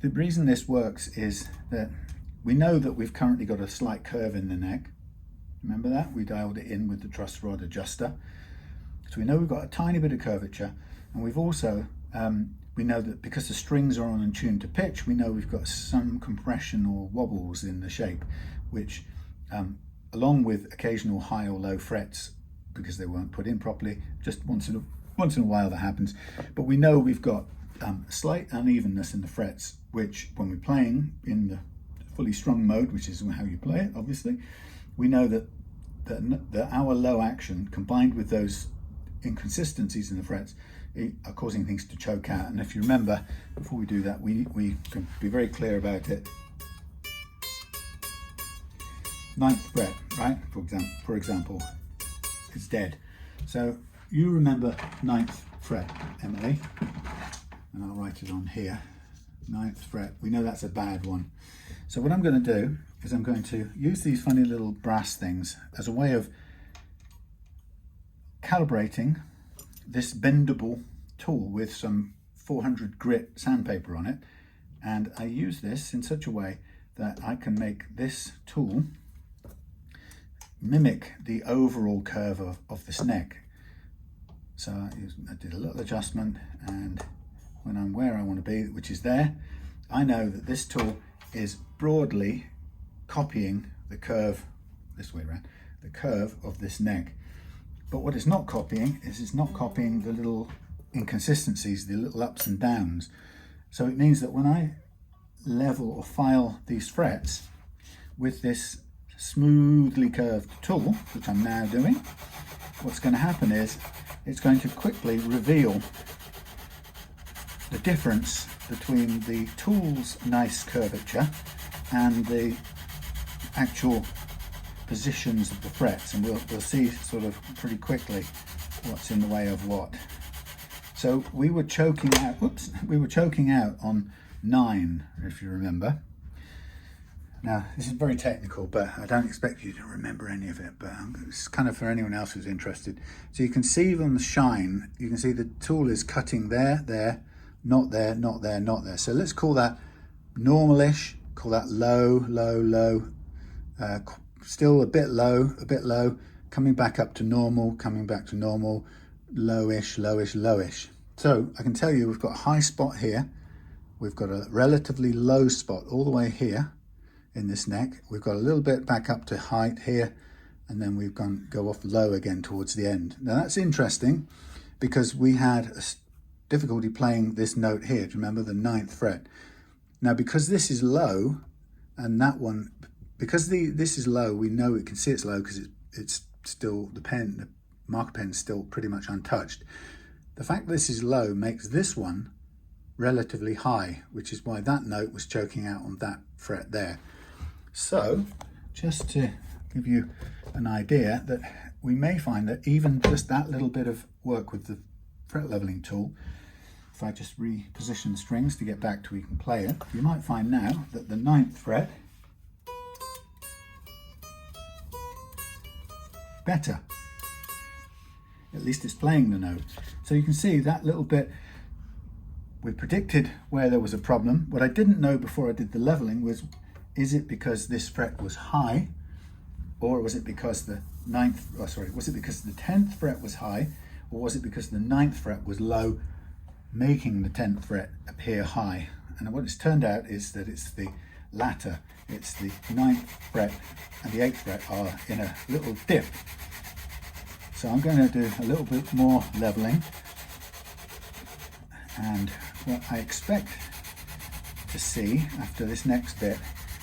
the reason this works is that we know that we've currently got a slight curve in the neck. Remember that? We dialed it in with the truss rod adjuster. So we know we've got a tiny bit of curvature, and we've also, we know that because the strings are on and tuned to pitch, we know we've got some compression or wobbles in the shape, which along with occasional high or low frets, because they weren't put in properly, just once in a while that happens. But we know we've got slight unevenness in the frets, which when we're playing in the fully strung mode, which is how you play it, obviously, we know that our low action combined with those inconsistencies in the frets are causing things to choke out. And if you remember, before we do that, we can be very clear about it. 9th fret, right? For example, it's dead. So you remember 9th fret, Emily, and I'll write it on here. 9th fret, we know that's a bad one. So what I'm going to do is I'm going to use these funny little brass things as a way of calibrating this bendable tool with some 400 grit sandpaper on it, and I use this in such a way that I can make this tool mimic the overall curve of this neck. So I did a little adjustment, and when I'm where I want to be, which is there, I know that this tool is broadly copying the curve, this way around, the curve of this neck. But what it's not copying is it's not copying the little inconsistencies, the little ups and downs. So it means that when I level or file these frets with this smoothly curved tool, which I'm now doing, what's going to happen is it's going to quickly reveal the difference between the tool's nice curvature and the actual positions of the frets, and we'll see sort of pretty quickly what's in the way of what. So we were choking out on 9, if you remember. Now this is very technical, but I don't expect you to remember any of it, but it's kind of for anyone else who's interested. So you can see on the shine, you can see the tool is cutting there, not there, not there, not there. So let's call that normalish, call that low, still a bit low, coming back up to normal, coming back to normal, lowish, lowish, lowish. So I can tell you we've got a high spot here. We've got a relatively low spot all the way here in this neck. We've got a little bit back up to height here, and then we've go off low again towards the end. Now that's interesting because we had a difficulty playing this note here. Do you remember the 9th fret? Now because this is low and that one, because this is low, we know we can see it's low because it's still, the marker pen is still pretty much untouched. The fact that this is low makes this one relatively high, which is why that note was choking out on that fret there. So just to give you an idea, that we may find that even just that little bit of work with the fret leveling tool, if I just reposition strings to get back to where you can play it, you might find now that the 9th fret better. At least it's playing the note. So you can see that little bit, we predicted where there was a problem. What I didn't know before I did the leveling was, is it because this fret was high, or was it because the 10th fret was high, or was it because the 9th fret was low, making the 10th fret appear high? And what it's turned out is that it's the latter. It's the 9th fret and the 8th fret are in a little dip. So I'm going to do a little bit more leveling, and what I expect to see after this next bit,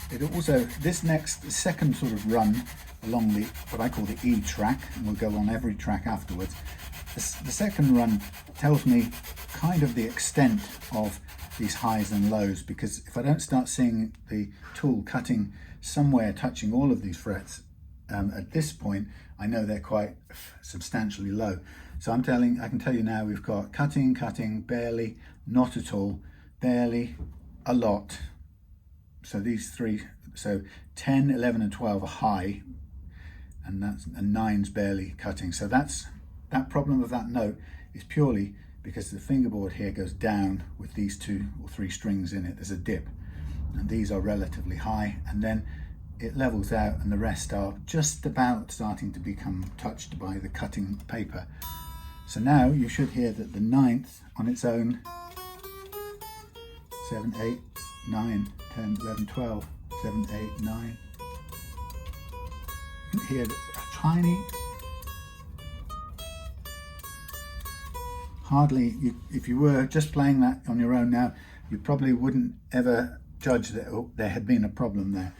the second sort of run along the, what I call the E track, and we'll go on every track afterwards. The second run tells me kind of the extent of these highs and lows, because if I don't start seeing the tool cutting somewhere touching all of these frets at this point, I know they're quite substantially low. So I can tell you now we've got cutting, cutting, barely, not at all, barely, a lot. So these three, so 10, 11 and 12 are high, and 9's barely cutting. So that problem of that note is purely because the fingerboard here goes down with these 2 or 3 strings in it. There's a dip, and these are relatively high, and then it levels out and the rest are just about starting to become touched by the cutting paper. So now you should hear that the 9th on its own, 7, 8, 9, 10, 11, 12, 7, 8, 9. You can hear a tiny, hardly, if you were just playing that on your own now, you probably wouldn't ever judge that there had been a problem there.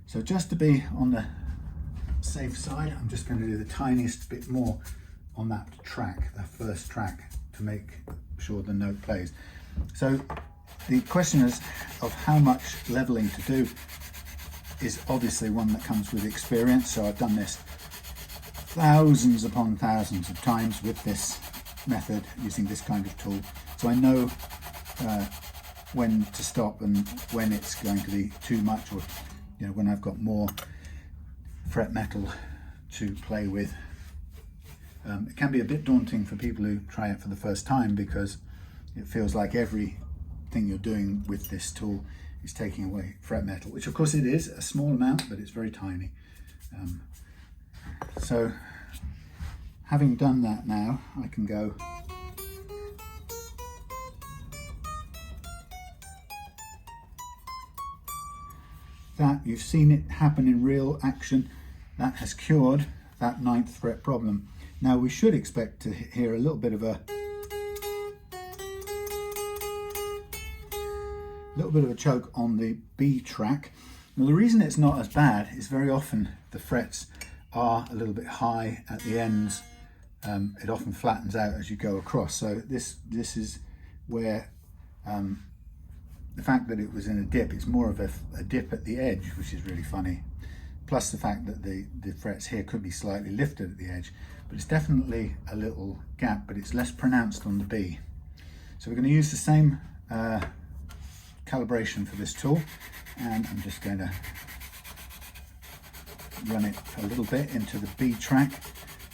So just to be on the safe side, I'm just going to do the tiniest bit more on that track, the first track, to make sure the note plays. So the question is of how much leveling to do is obviously one that comes with experience. So I've done this thousands upon thousands of times with this method, using this kind of tool. So I know when to stop and when it's going to be too much, or when I've got more fret metal to play with. It can be a bit daunting for people who try it for the first time, because it feels like everything you're doing with this tool is taking away fret metal, which of course it is, a small amount, but it's very tiny. So having done that now, I can go that. You've seen it happen in real action. That has cured that 9th fret problem. Now we should expect to hear a little bit of a choke on the B track. Now the reason it's not as bad is very often the frets are a little bit high at the ends. It often flattens out as you go across. So this is where the fact that it was in a dip, it's more of a dip at the edge, which is really funny. Plus the fact that the frets here could be slightly lifted at the edge, but it's definitely a little gap, but it's less pronounced on the B. So we're going to use the same calibration for this tool, and I'm just going to run it a little bit into the B track.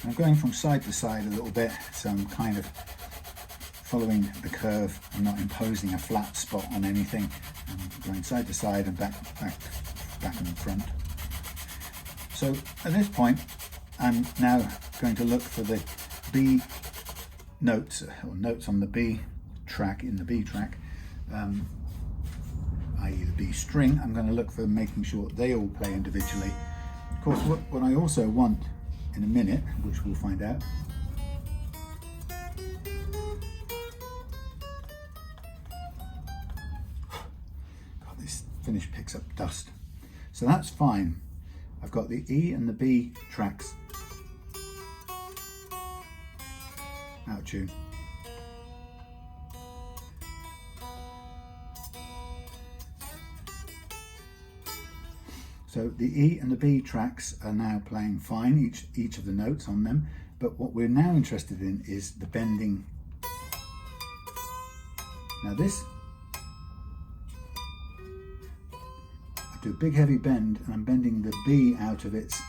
I'm going from side to side a little bit, so I'm kind of following the curve. I'm not imposing a flat spot on anything. I'm going side to side and back and front. So at this point, I'm now going to look for the B notes or notes on the B track, in the B track, i.e. the B string, I'm going to look for making sure they all play individually. Of course, what I also want in a minute, which we'll find out, God, this finish picks up dust. So that's fine. I've got the E and the B tracks out of tune. So the E and the B tracks are now playing fine, each of the notes on them, but what we're now interested in is the bending. Now this, I do a big heavy bend and I'm bending the B out of its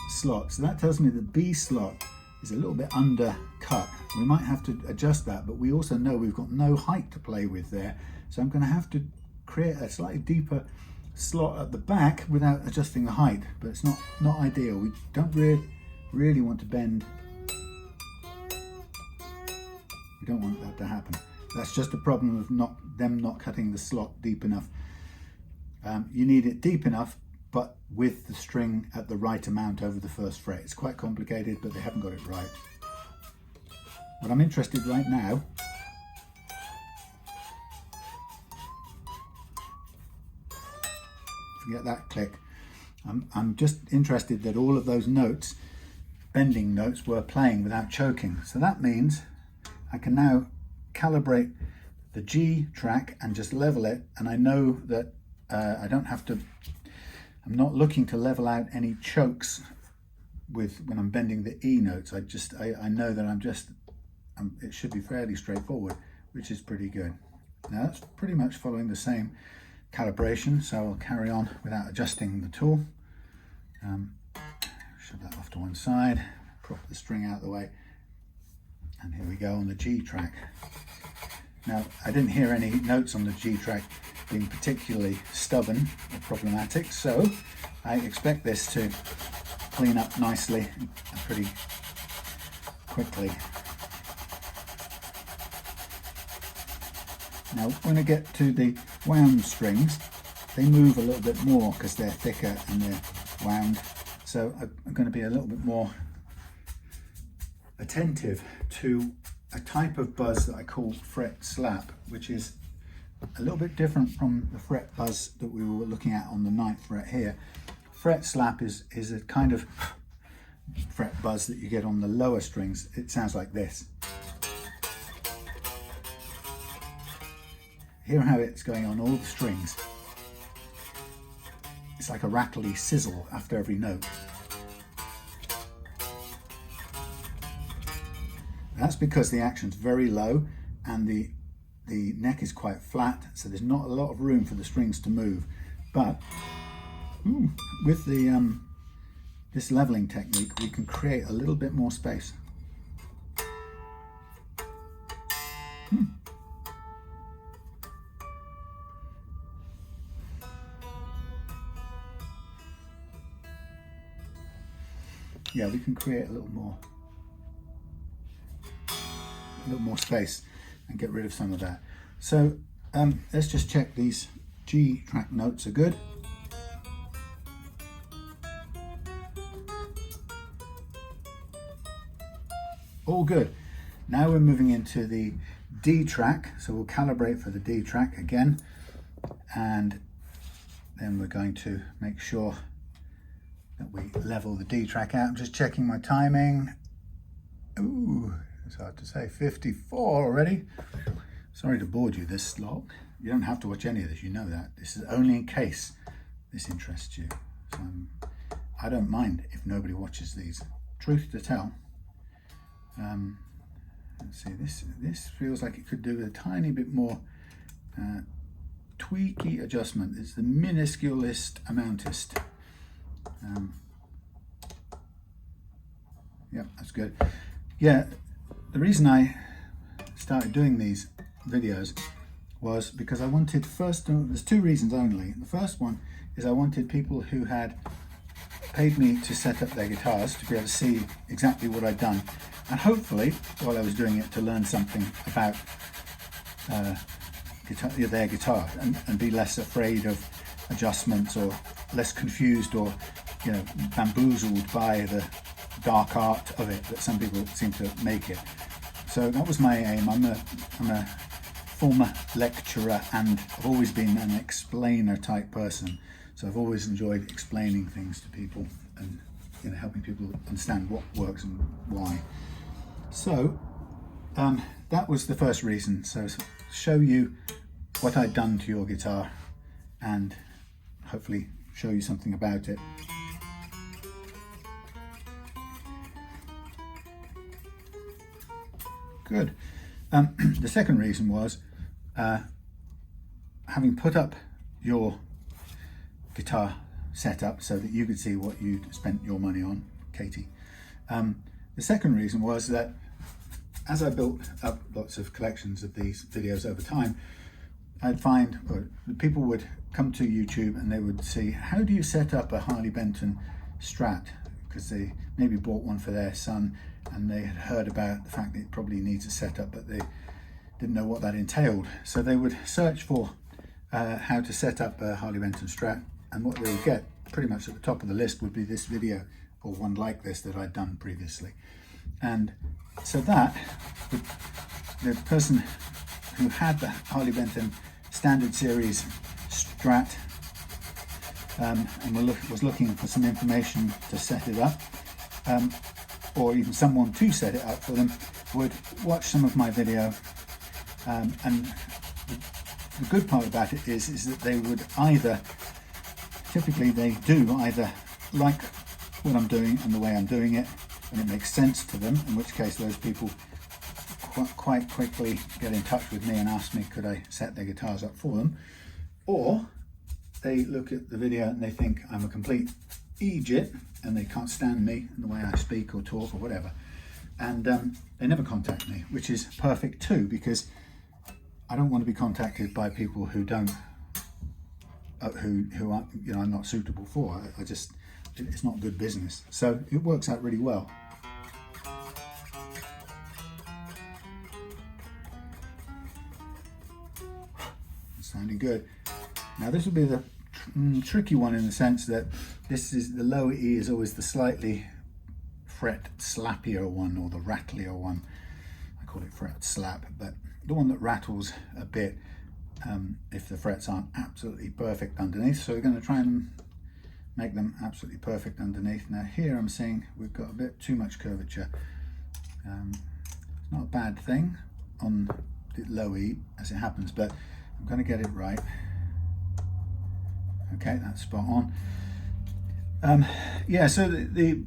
slot. So that tells me the B slot is a little bit undercut. We might have to adjust that, but we also know we've got no height to play with there. So I'm going to have to create a slightly deeper slot at the back without adjusting the height, but it's not ideal. We don't really want to bend. We don't want that to happen. That's just a problem of them not cutting the slot deep enough. You need it deep enough, but with the string at the right amount over the first fret. It's quite complicated, but they haven't got it right. What I'm interested right now forget that click. I'm just interested that all of those notes, bending notes, were playing without choking. So that means I can now calibrate the G track and just level it, and I know that I don't have to, I'm not looking to level out any chokes when I'm bending the E notes. I know that it should be fairly straightforward, which is pretty good. Now that's pretty much following the same calibration, so I'll carry on without adjusting the tool. Shove that off to one side, prop the string out of the way, and here we go on the G track. Now I didn't hear any notes on the G track being particularly stubborn or problematic, so I expect this to clean up nicely and pretty quickly. Now when I get to the wound strings, they move a little bit more because they're thicker and they're wound, so I'm going to be a little bit more attentive to a type of buzz that I call fret slap, which is a little bit different from the fret buzz that we were looking at on the 9th fret here. Fret slap is a kind of fret buzz that you get on the lower strings. It sounds like this. Hear how it's going on all the strings. It's like a rattly sizzle after every note. That's because the action's very low and the neck is quite flat, so there's not a lot of room for the strings to move. But with the this leveling technique, we can create a little bit more space. Yeah, we can create a little more space and get rid of some of that. So let's just check these G track notes are good. All good. Now we're moving into the D track, so we'll calibrate for the D track again, and then we're going to make sure that we level the D track out. I'm just checking my timing. Ooh, it's hard to say, 54 already. Sorry to bore you this slog. You don't have to watch any of this, you know that. This is only in case this interests you. So I don't mind if nobody watches these. Truth to tell, let's see, this feels like it could do with a tiny bit more tweaky adjustment. It's the minusculest amountest. Yeah, that's good. Yeah, the reason I started doing these videos was because I wanted, there's two reasons only. The first one is I wanted people who had paid me to set up their guitars to be able to see exactly what I'd done. and hopefully while I was doing it to learn something about their guitar and be less afraid of adjustments or less confused or bamboozled by the dark art of it that some people seem to make it. So that was my aim. I'm a former lecturer and I've always been an explainer type person, so I've always enjoyed explaining things to people and helping people understand what works and why. So that was the first reason, so show you what I'd done to your guitar and hopefully show you something about it. Good. The second reason was having put up your guitar setup so that you could see what you'd spent your money on, Katie. The second reason was that as I built up lots of collections of these videos over time, I'd find people would come to YouTube and they would see, how do you set up a Harley Benton Strat? Because they maybe bought one for their son and they had heard about the fact that it probably needs a setup, but they didn't know what that entailed. So they would search for how to set up a Harley Benton Strat, and what they would get pretty much at the top of the list would be this video or one like this that I'd done previously. And so that the person who had the Harley Benton Standard Series Strat and was looking for some information to set it up, or even someone to set it up for them, would watch some of my video, and the good part about it is that they would typically they do either like what I'm doing and the way I'm doing it and it makes sense to them, in which case those people quite quickly get in touch with me and ask me could I set their guitars up for them, or they look at the video and they think I'm a complete idiot and they can't stand me and the way I speak or talk or whatever, and they never contact me, which is perfect too, because I don't want to be contacted by people who I'm not suitable for. It's not good business. So it works out really well. Sounding good. Now this will be the tricky one in the sense that the lower E is always the slightly fret slappier one, or the rattlier one. I call it fret slap, but the one that rattles a bit if the frets aren't absolutely perfect underneath. So we're going to try and make them absolutely perfect underneath. Now here I'm seeing we've got a bit too much curvature. It's not a bad thing on the low E as it happens, but I'm going to get it right. Okay, that's spot on. Yeah, so the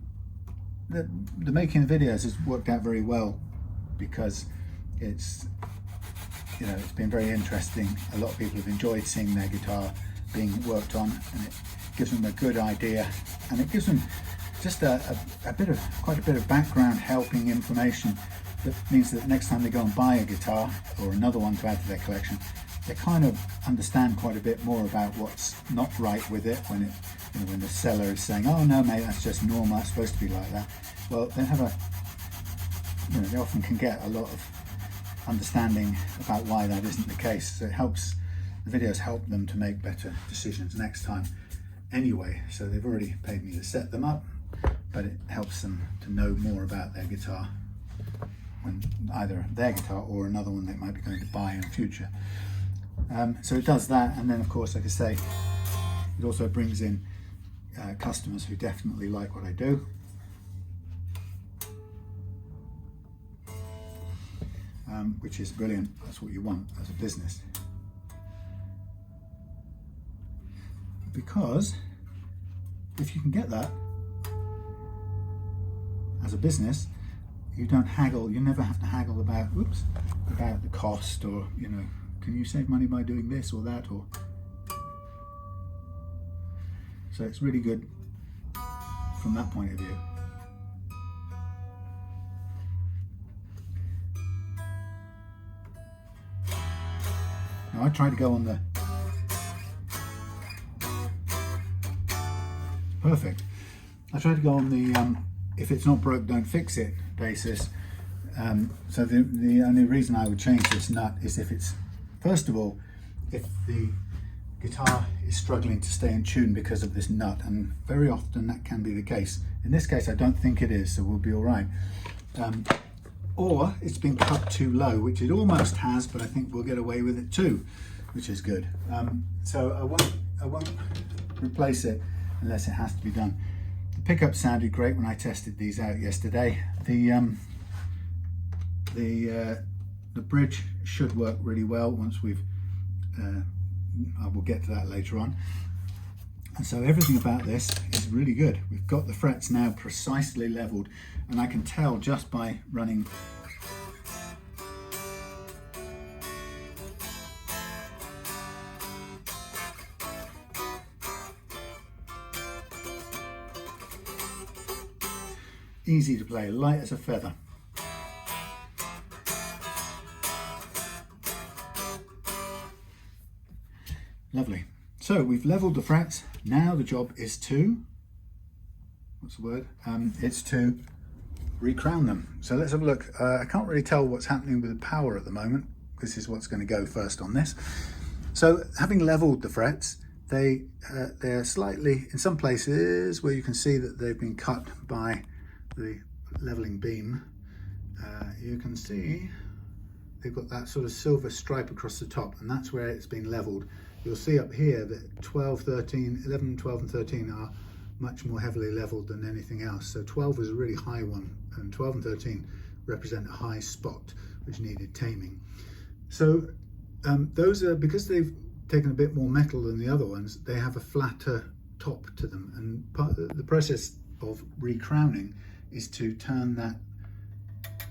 making the videos has worked out very well, because it's been very interesting. A lot of people have enjoyed seeing their guitar being worked on, and it gives them a good idea, and it gives them just quite a bit of background helping information that means that next time they go and buy a guitar or another one to add to their collection, they kind of understand quite a bit more about what's not right with it when when the seller is saying, oh no mate, that's just normal, that's supposed to be like that. Well, they have they often can get a lot of understanding about why that isn't the case. So the videos help them to make better decisions next time anyway. So they've already paid me to set them up, but it helps them to know more about their guitar, when either their guitar or another one they might be going to buy in the future. So it does that, and then of course, like I say, it also brings in customers who definitely like what I do. Which is brilliant. That's what you want as a business, because if you can get that as a business, you don't haggle. You never have to haggle about the cost, or can you save money by doing this or that, or so it's really good from that point of view. Now I try to go on the perfect. I try to go on the if it's not broke, don't fix it basis, So the only reason I would change this nut is if it's, first of all, if the guitar is struggling to stay in tune because of this nut, and very often that can be the case. In this case I don't think it is, so we'll be all right. Or it's been cut too low, which it almost has, but I think we'll get away with it too, which is good. So I won't replace it unless it has to be done. The pickup sounded great when I tested these out yesterday. The bridge should work really well once we've I will get to that later on. And so everything about this is really good. We've got the frets now precisely leveled, and I can tell just by running easy to play, light as a feather. Lovely. So we've leveled the frets. Now the job is to, what's the word? It's to recrown them. So let's have a look. I can't really tell what's happening with the power at the moment. This is what's going to go first on this. So having leveled the frets, they're slightly, in some places where you can see that they've been cut by the leveling beam, you can see they've got that sort of silver stripe across the top, and that's where it's been leveled. You'll see up here that 12, 13, 11, 12 and 13 are much more heavily leveled than anything else. So 12 is a really high one, and 12 and 13 represent a high spot which needed taming. So those are, because they've taken a bit more metal than the other ones, they have a flatter top to them, and the process of recrowning is to turn that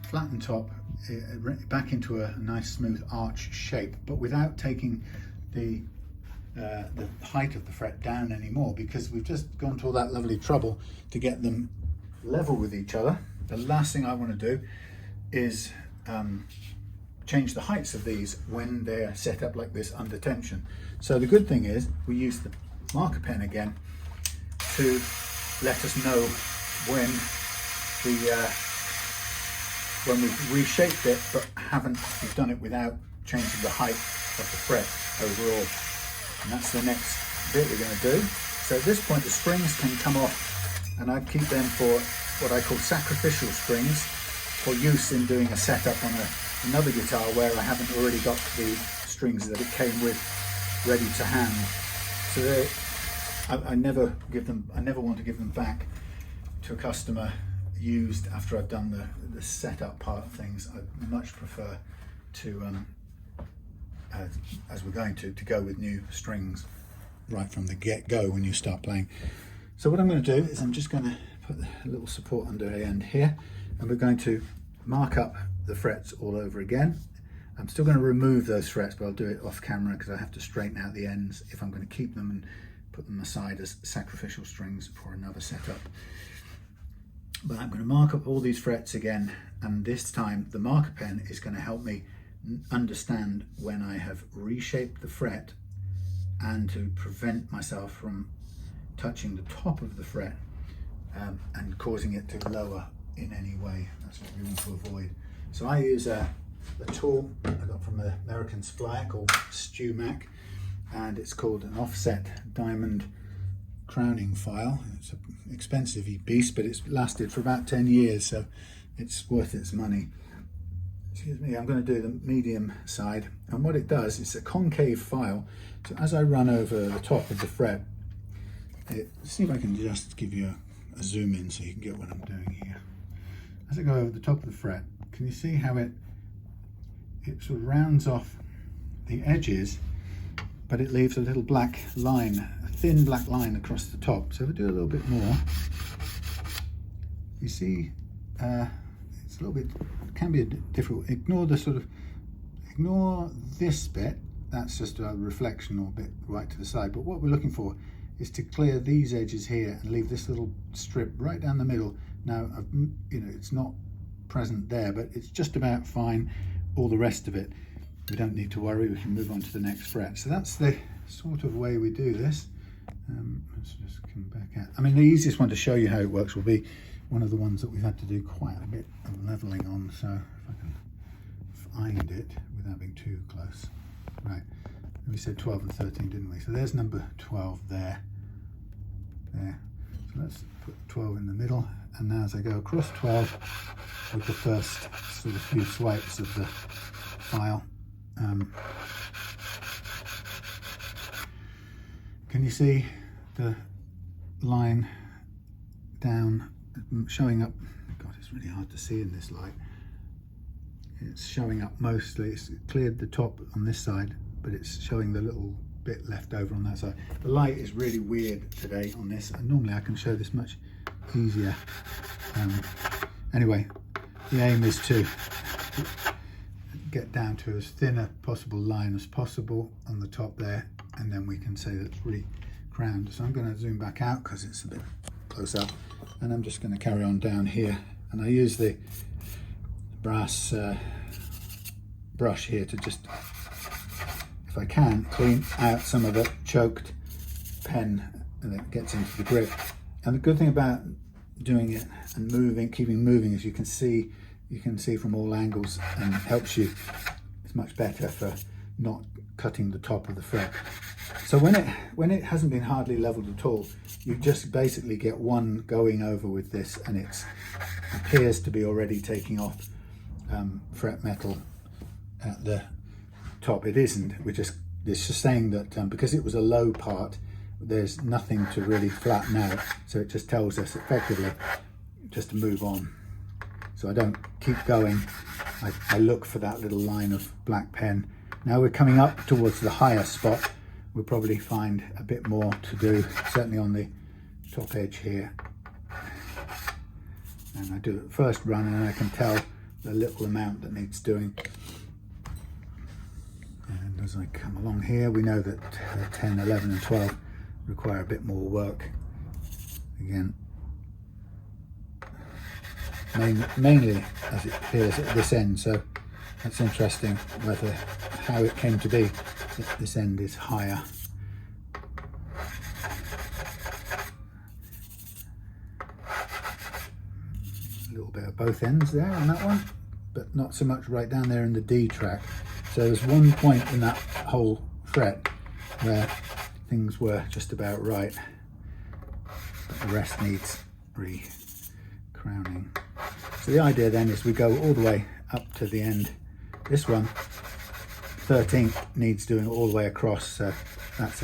flattened top back into a nice smooth arch shape, but without taking the height of the fret down anymore, because we've just gone to all that lovely trouble to get them level with each other. The last thing I want to do is change the heights of these when they're set up like this under tension. So the good thing is we use the marker pen again to let us know when we've reshaped it, but we've done it without changing the height of the fret overall. And that's the next bit we're going to do. So at this point the springs can come off, and I keep them for what I call sacrificial springs, for use in doing a setup on another guitar where I haven't already got the strings that it came with ready to hand. So I never want to give them back to a customer used after I've done the setup part of things. I much prefer to, as we're going to go with new strings right from the get-go when you start playing. So what I'm going to do is I'm just going to put a little support under the end here, and we're going to mark up the frets all over again. I'm still going to remove those frets, but I'll do it off camera because I have to straighten out the ends if I'm going to keep them and put them aside as sacrificial strings for another setup. But I'm going to mark up all these frets again, and this time the marker pen is going to help me understand when I have reshaped the fret, and to prevent myself from touching the top of the fret and causing it to lower in any way. That's what we want to avoid. So I use a tool I got from an American supplier called StewMac, and it's called an offset diamond crowning file. It's an expensive beast, but it's lasted for about 10 years, so it's worth its money. Excuse me, I'm going to do the medium side, and what it does, it's a concave file, so as I run over the top of the fret, see if I can just give you a zoom in so you can get what I'm doing here. As I go over the top of the fret, can you see how it sort of rounds off the edges, but it leaves a little black line, a thin black line across the top. So if I do a little bit more, you see it's a little bit, can be difficult. Ignore this bit, that's just a reflection or a bit right to the side. But what we're looking for is to clear these edges here and leave this little strip right down the middle. Now, it's not present there, but it's just about fine. All the rest of it, we don't need to worry, we can move on to the next fret. So that's the sort of way we do this. Let's just come back out. I mean, the easiest one to show you how it works will be one of the ones that we've had to do quite a bit of leveling on, so if I can find it without being too close. Right, we said 12 and 13, didn't we? So there's number 12 there. So let's put 12 in the middle, and now as I go across 12 with the first sort of few swipes of the file, can you see the line down showing up? God, it's really hard to see in this light. It's showing up mostly, it's cleared the top on this side, but it's showing the little bit left over on that side. The light is really weird today on this, and normally I can show this much easier. Anyway, the aim is to get down to as thin a possible line as possible on the top there, and then we can say that it's really crowned. So I'm going to zoom back out because it's a bit close up, and I'm just going to carry on down here, and I use the brass brush here to just, if I can, clean out some of the choked pen that gets into the grip. And the good thing about doing it and moving, keeping moving, is you can see from all angles, and it helps you. It's much better for not cutting the top of the fret. So when it hasn't been hardly leveled at all, you just basically get one going over with this, and it appears to be already taking off fret metal at the top. It isn't. It's just saying that because it was a low part, there's nothing to really flatten out, so it just tells us effectively just to move on. So I don't keep going. I look for that little line of black pen. Now we're coming up towards the higher spot. We'll probably find a bit more to do, certainly on the top edge here. And I do it first run, and I can tell the little amount that needs doing. And as I come along here, we know that 10, 11 and 12 require a bit more work. Again, mainly as it appears at this end, so that's interesting how it came to be that this end is higher. A little bit of both ends there on that one, but not so much right down there in the D track. So there's one point in that whole fret where things were just about right, but the rest needs recrowning. So the idea then is we go all the way up to the end. This one, 13th, needs doing all the way across, so that's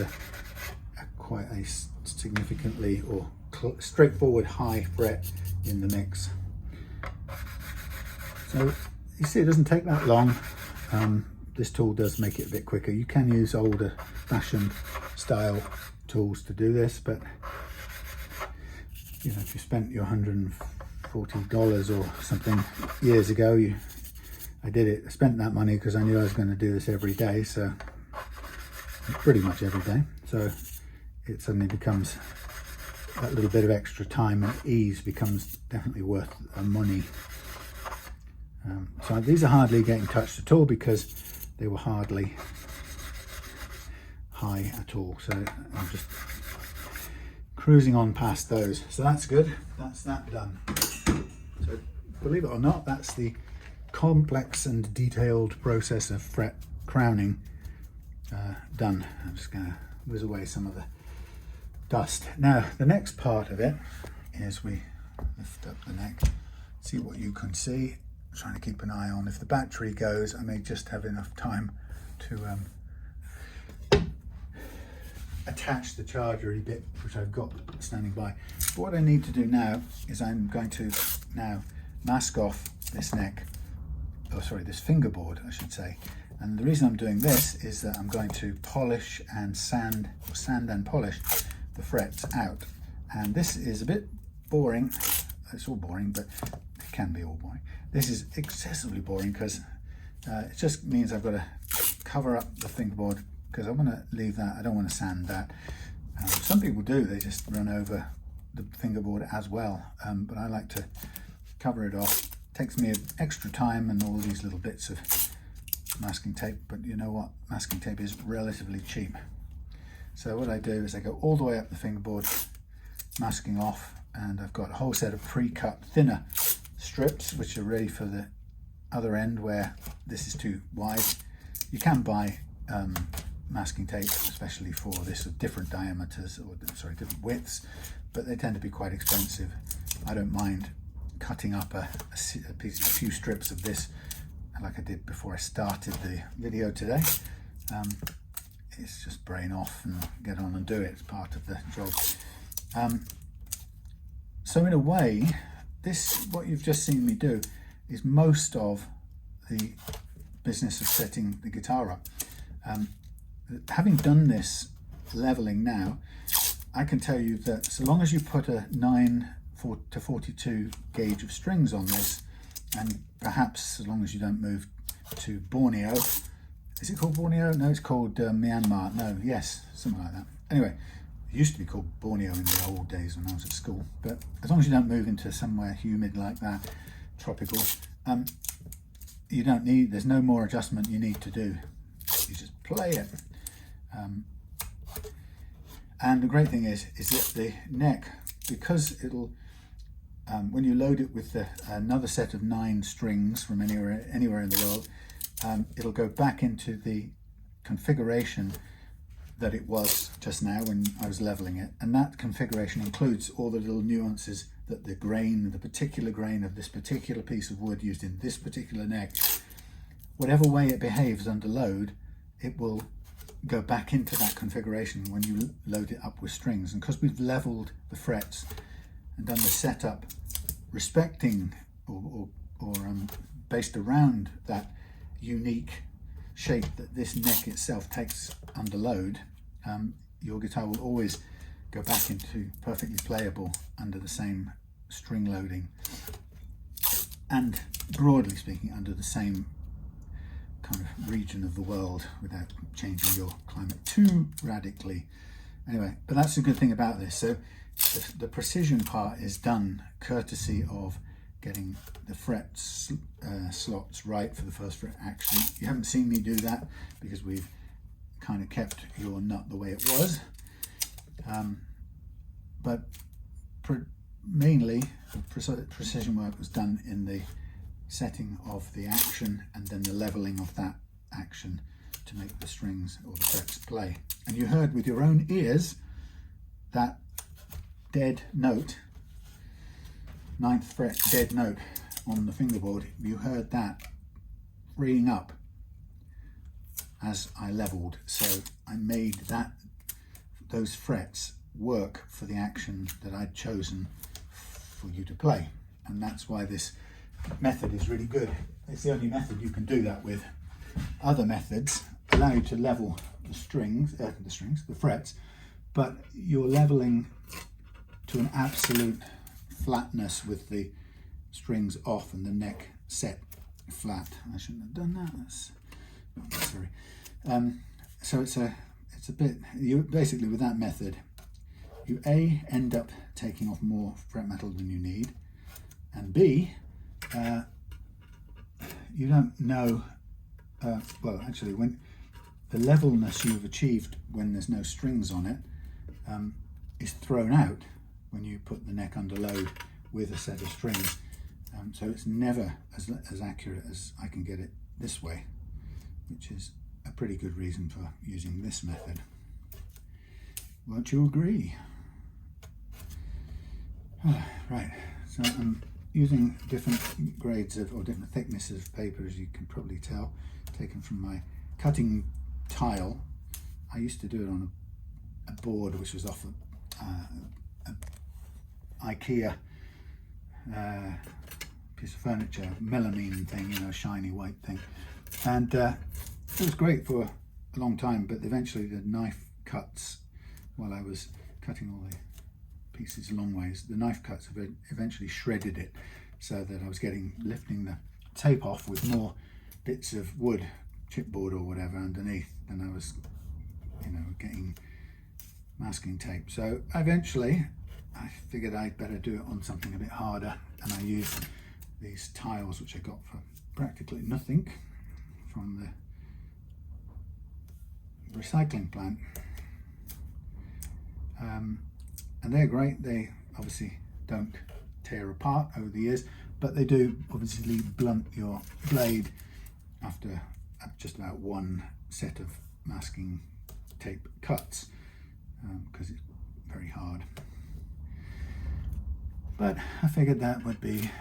quite a significantly or straightforward high fret in the mix. So you see, it doesn't take that long. This tool does make it a bit quicker. You can use older fashioned style tools to do this, but you know, if you spent your $140 or something years ago, I spent that money because I knew I was going to do this every day, so pretty much every day. So it suddenly becomes that little bit of extra time and ease becomes definitely worth the money. So these are hardly getting touched at all because they were hardly high at all. So I'm just cruising on past those. So that's good. That's that done. So believe it or not, that's the complex and detailed process of fret crowning done. I'm just going to whiz away some of the dust. Now the next part of it is we lift up the neck, see what you can see. I'm trying to keep an eye on if the battery goes. I may just have enough time to attach the charger a bit, which I've got standing by. But what I need to do now is I'm going to now mask off this neck, oh sorry, this fingerboard I should say. And the reason I'm doing this is that I'm going to polish and sand and polish the frets out. And this is a bit boring. It's all boring, but it can be all boring. This is excessively boring because it just means I've got to cover up the fingerboard because I want to leave that. I don't want to sand that. Some people do, they just run over the fingerboard as well, but I like to cover it off. It takes me extra time and all these little bits of masking tape, but you know what, masking tape is relatively cheap. So what I do is I go all the way up the fingerboard, masking off and I've got a whole set of pre-cut thinner strips which are ready for the other end where this is too wide. You can buy masking tape, especially for this, of different diameters, or sorry, different widths, but they tend to be quite expensive. I don't mind cutting up a few strips of this like I did before I started the video today. It's just brain off and get on and do it. It's part of the job. So in a way, this, what you've just seen me do, is most of the business of setting the guitar up. Having done this leveling now, I can tell you that so long as you put a 9 to 42 gauge of strings on this, and perhaps as long as you don't move to Borneo. Is it called Borneo? No, it's called Myanmar. No, yes, something like that. Anyway, it used to be called Borneo in the old days when I was at school. But as long as you don't move into somewhere humid like that, tropical, you don't need, there's no more adjustment you need to do. You just play it. And the great thing is that the neck, because it'll, when you load it with another set of 9 strings from anywhere in the world, it'll go back into the configuration that it was just now when I was leveling it. And that configuration includes all the little nuances that the grain, the particular grain of this particular piece of wood used in this particular neck, whatever way it behaves under load, it will go back into that configuration when you load it up with strings. And because we've leveled the frets and done the setup respecting or based around that unique shape that this neck itself takes under load, your guitar will always go back into perfectly playable under the same string loading, and broadly speaking under the same kind of region of the world without changing your climate too radically. Anyway, but that's the good thing about this. So the precision part is done courtesy of getting the fret slots right for the first fret action. You haven't seen me do that because we've kind of kept your nut the way it was. But mainly the precision work was done in the setting of the action and then the leveling of that action to make the strings or the frets play. And you heard with your own ears that dead note, 9th fret dead note on the fingerboard. You heard that freeing up as I leveled. So I made those frets work for the action that I'd chosen for you to play. And that's why this method is really good. It's the only method you can do that with. Other methods allow you to level the frets, but you're leveling to an absolute flatness with the strings off and the neck set flat. I shouldn't have done that. That's not necessary. So it's a bit. You basically, with that method, you A, end up taking off more fret metal than you need, and B, you don't know. Well, actually, when the levelness you've achieved when there's no strings on it is thrown out when you put the neck under load with a set of strings. So it's never as accurate as I can get it this way, which is a pretty good reason for using this method. Won't you agree? Right, so I'm using different grades of, or different thicknesses of paper, as you can probably tell, taken from my cutting tile. I used to do it on a board which was off a IKEA piece of furniture, melamine thing, you know, shiny white thing, and it was great for a long time, but eventually the knife cuts, while I was cutting all the pieces long ways, the knife cuts have eventually shredded it, so that I was lifting the tape off with more bits of wood, chipboard or whatever underneath than I was, you know, getting masking tape. So eventually I figured I'd better do it on something a bit harder, and I used these tiles which I got for practically nothing from the recycling plant, and they're great. They obviously don't tear apart over the years, but they do obviously blunt your blade after just about one set of masking tape cuts, because it's very hard. But I figured that would be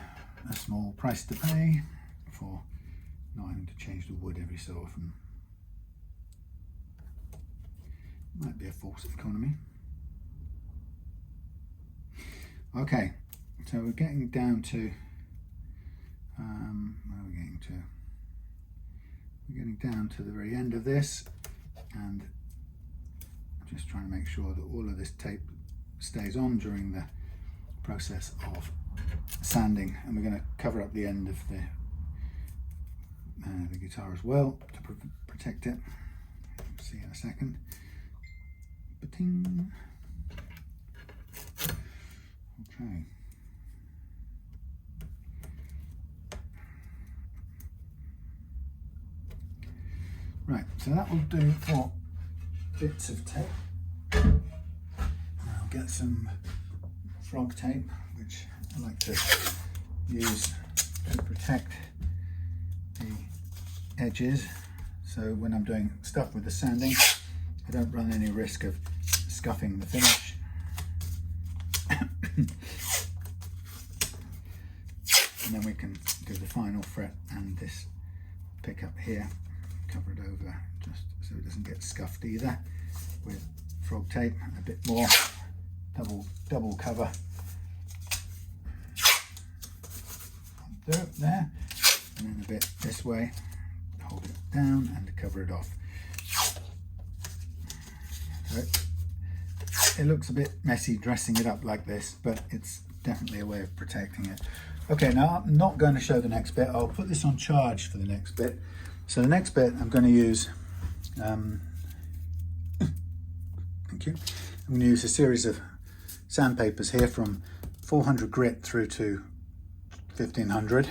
a small price to pay for not having to change the wood every so often. Might be a false economy. Okay, so we're getting down to where are we getting to? We're getting down to the very end of this, and I'm just trying to make sure that all of this tape stays on during the process of sanding, and we're going to cover up the end of the guitar as well to protect it. See in a second. Ba-ting. Okay. Right, so that will do for bits of tape. I'll get some frog tape, which I like to use to protect the edges, so when I'm doing stuff with the sanding I don't run any risk of scuffing the finish. And then we can do the final fret and this pickup here, cover it over just so it doesn't get scuffed either with frog tape. A bit more double cover. Do it there, and then a bit this way, hold it down and cover it off. So it looks a bit messy dressing it up like this, but it's definitely a way of protecting it. Okay, now I'm not going to show the next bit. I'll put this on charge for the next bit. So the next bit I'm going to use, thank you, I'm going to use a series of sandpapers here from 400 grit through to 1500,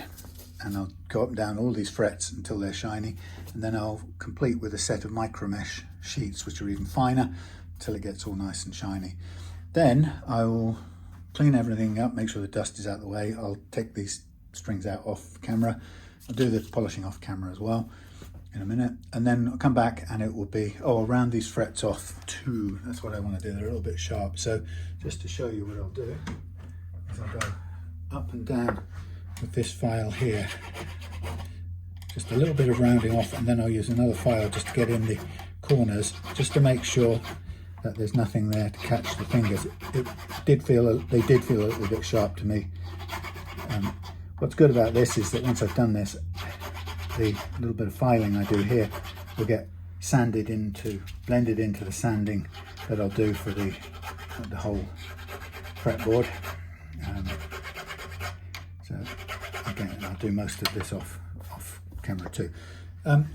and I'll go up and down all these frets until they're shiny, and then I'll complete with a set of micro mesh sheets which are even finer until it gets all nice and shiny. Then I will clean everything up, make sure the dust is out of the way. I'll take these strings out off camera. I'll do the polishing off camera as well in a minute, and then I'll come back and it will be, oh, I'll round these frets off too. That's what I want to do. They're a little bit sharp. So just to show you what I'll do is I'll go up and down with this file here, just a little bit of rounding off, and then I'll use another file just to get in the corners, just to make sure that there's nothing there to catch the fingers. They did feel a little bit sharp to me. What's good about this is that once I've done this, the little bit of filing I do here will get blended into the sanding that I'll do for the whole fretboard. So again, I'll do most of this off camera too.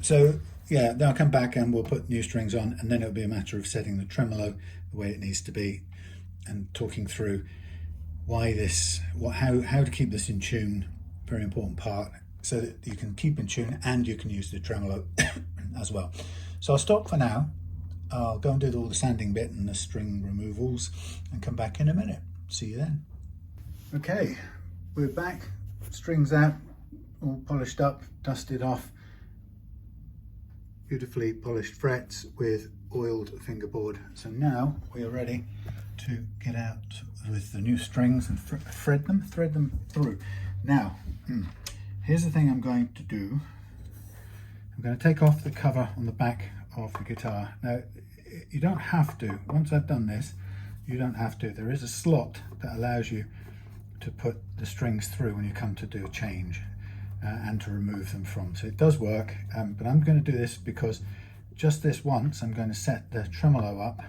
So yeah, then I'll come back and we'll put new strings on, and then it'll be a matter of setting the tremolo the way it needs to be and talking through why this, how to keep this in tune, very important part, so that you can keep in tune and you can use the tremolo as well. So I'll stop for now. I'll go and do all the sanding bit and the string removals and come back in a minute. See you then. Okay, we're back, strings out, all polished up, dusted off, beautifully polished frets with oiled fingerboard. So now we are ready to get out with the new strings and thread them through. Now, here's the thing I'm going to do. I'm going to take off the cover on the back of the guitar. Now, you don't have to, once I've done this, you don't have to. There is a slot that allows you to put the strings through when you come to do a change and to remove them from. So it does work, but I'm going to do this because just this once I'm going to set the tremolo up,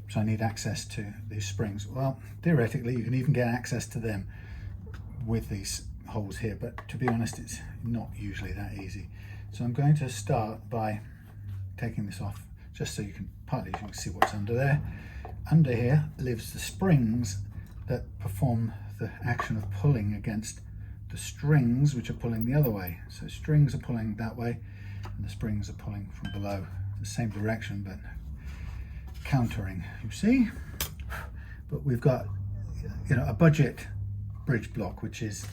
so I need access to these springs. Well, theoretically you can even get access to them with these holes here, but to be honest it's not usually that easy. So I'm going to start by taking this off just so you can see what's under there. Under here lives the springs that perform the action of pulling against the strings which are pulling the other way. So strings are pulling that way and the springs are pulling from below, the same direction but countering, you see. But we've got a budget bridge block, which is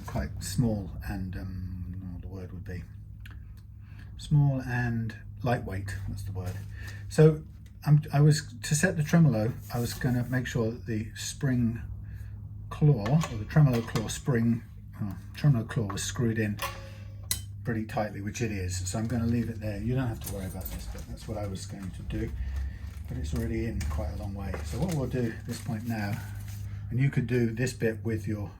quite small and what the word would be, small and lightweight. That's the word. So I was to set the tremolo. I was going to make sure that the spring claw, or the tremolo claw spring, tremolo claw was screwed in pretty tightly, which it is. So I'm going to leave it there. You don't have to worry about this, but that's what I was going to do. But it's already in quite a long way. So what we'll do at this point now, and you could do this bit with your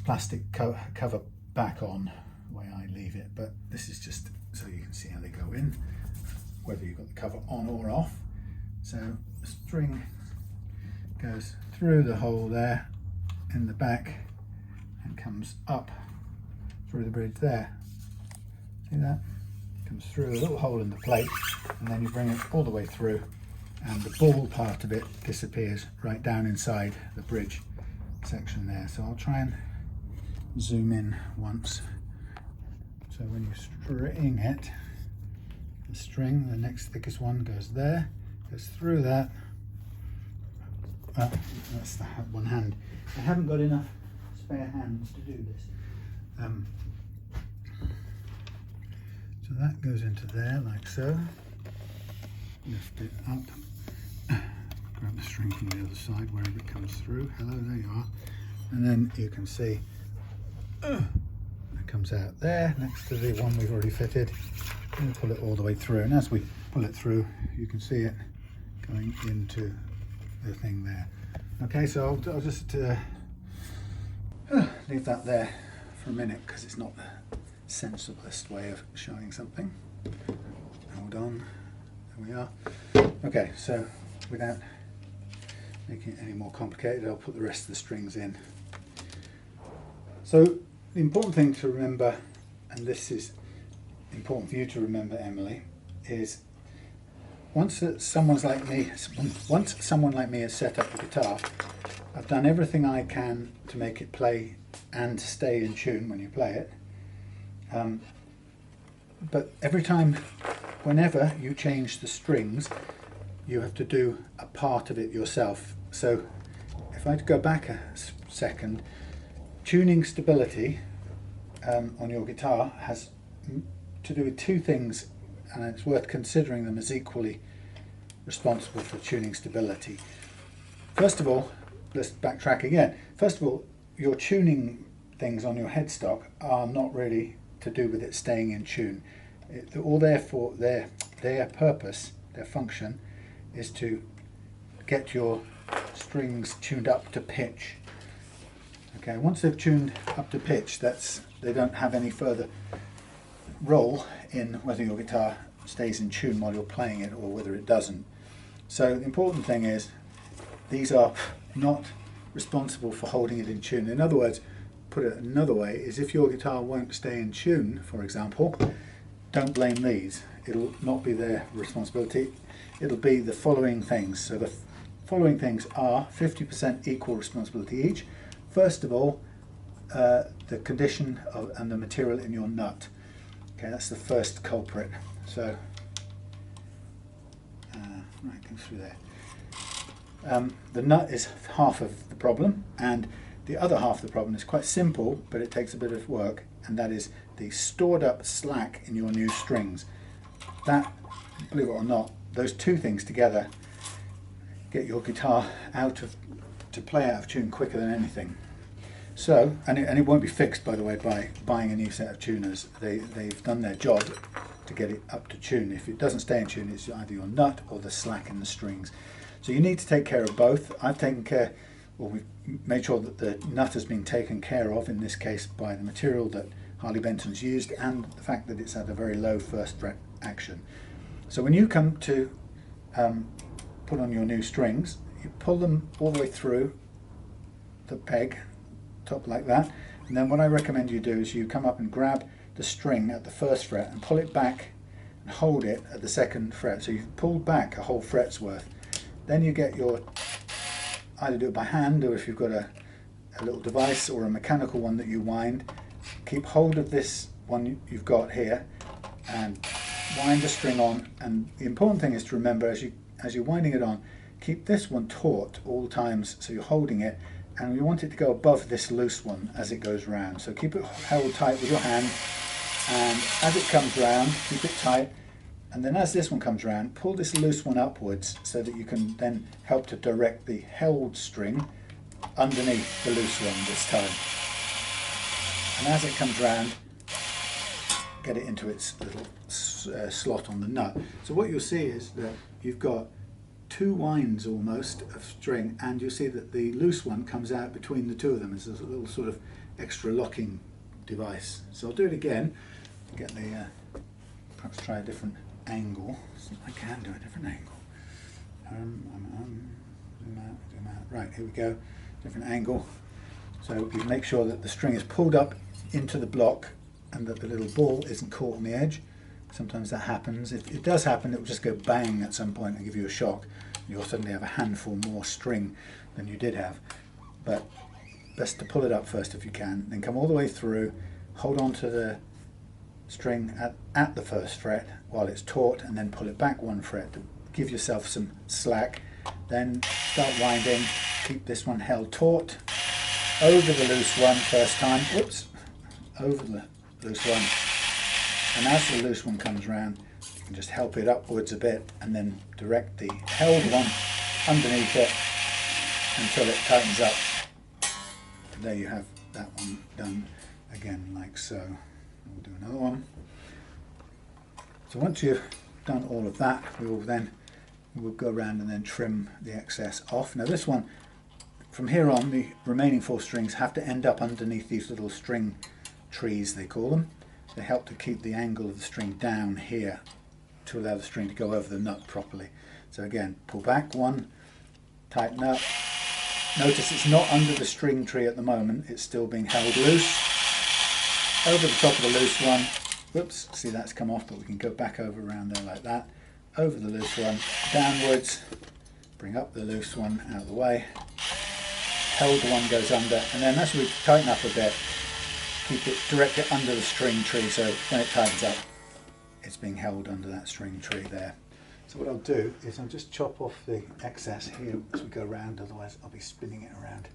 plastic cover back on the way I leave it, but this is just so you can see how they go in, whether you've got the cover on or off. So the string goes through the hole there in the back and comes up through the bridge there. See that? Comes through a little hole in the plate, and then you bring it all the way through, and the ball part of it disappears right down inside the bridge section there. So I'll try and zoom in once. So when you string it, the string, the next thickest one goes there, goes through that. That's the one hand. I haven't got enough spare hands to do this. So that goes into there like so. Lift it up. Grab the string from the other side wherever it comes through. Hello, there you are. And then you can see it comes out there next to the one we've already fitted. And pull it all the way through. And as we pull it through, you can see it going into the thing there. Okay, so I'll just leave that there for a minute because it's not the sensiblest way of showing something. Hold on, there we are. Okay, so without making it any more complicated, I'll put the rest of the strings in. So the important thing to remember, and this is important for you to remember, Emily, is once someone like me has set up the guitar, I've done everything I can to make it play and stay in tune when you play it. But every time, whenever you change the strings, you have to do a part of it yourself. So if I go back a second, tuning stability on your guitar has to do with two things, and it's worth considering them as equally responsible for tuning stability. First of all, let's backtrack again. First of all, your tuning things on your headstock are not really to do with it staying in tune. All therefore their purpose, their function, is to get your strings tuned up to pitch. Okay, once they've tuned up to pitch, they don't have any further role in whether your guitar stays in tune while you're playing it or whether it doesn't. So the important thing is these are not responsible for holding it in tune. In other words, put it another way, is if your guitar won't stay in tune, for example, don't blame these. It'll not be their responsibility. It'll be the following things. So the following things are 50% equal responsibility each. First of all, the condition and the material in your nut. Okay, that's the first culprit. So, right, go through there. The nut is half of the problem, and the other half of the problem is quite simple, but it takes a bit of work, and that is the stored up slack in your new strings. That, believe it or not, those two things together get your guitar to play out of tune quicker than anything. So, and it won't be fixed, by the way, by buying a new set of tuners. They've done their job to get it up to tune. If it doesn't stay in tune, it's either your nut or the slack in the strings. So you need to take care of both. I've taken care, or we've made sure that the nut has been taken care of, in this case by the material that Harley Benton's used and the fact that it's at a very low first fret action. So when you come to put on your new strings, you pull them all the way through the peg, top like that, and then what I recommend you do is you come up and grab the string at the first fret and pull it back and hold it at the second fret. So you've pulled back a whole fret's worth. Then you get your, either do it by hand, or if you've got a little device or a mechanical one that you wind, keep hold of this one you've got here and wind the string on. And the important thing is to remember, as you're winding it on, keep keep this one taut all times, so you're holding it, and you want it to go above this loose one as it goes round. So keep it held tight with your hand, and as it comes round, keep it tight, and then as this one comes round, pull this loose one upwards so that you can then help to direct the held string underneath the loose one this time. And as it comes round, get it into its little slot on the nut. So what you'll see is that you've got two winds almost of string, and you'll see that the loose one comes out between the two of them as a little sort of extra locking device. So I'll do it again, get the perhaps try a different angle. So I can do a different angle. Zoom out. Right, here we go, different angle. So you make sure that the string is pulled up into the block and that the little ball isn't caught on the edge. Sometimes that happens. If it does happen, it will just go bang at some point and give you a shock. You'll suddenly have a handful more string than you did have. But best to pull it up first if you can, then come all the way through, hold on to the string at the first fret while it's taut, and then pull it back one fret to give yourself some slack. Then start winding, keep this one held taut, over the loose one first time, whoops, over the loose one, and as the loose one comes round, you can just help it upwards a bit and then direct the held one underneath it until it tightens up. And there you have that one done again like so. We'll do another one. So once you've done all of that, we'll go around and then trim the excess off. Now this one, from here on, the remaining 4 strings have to end up underneath these little string trees, they call them. They help to keep the angle of the string down here to allow the string to go over the nut properly. So again, pull back one, tighten up. Notice it's not under the string tree at the moment, it's still being held loose. Over the top of the loose one, whoops, see that's come off, but we can go back over around there like that. Over the loose one, downwards, bring up the loose one out of the way. Held one goes under, and then as we tighten up a bit, direct it under the string tree, so when it tightens up, it's being held under that string tree there. So what I'll do is I'll just chop off the excess here as we go around, otherwise I'll be spinning it around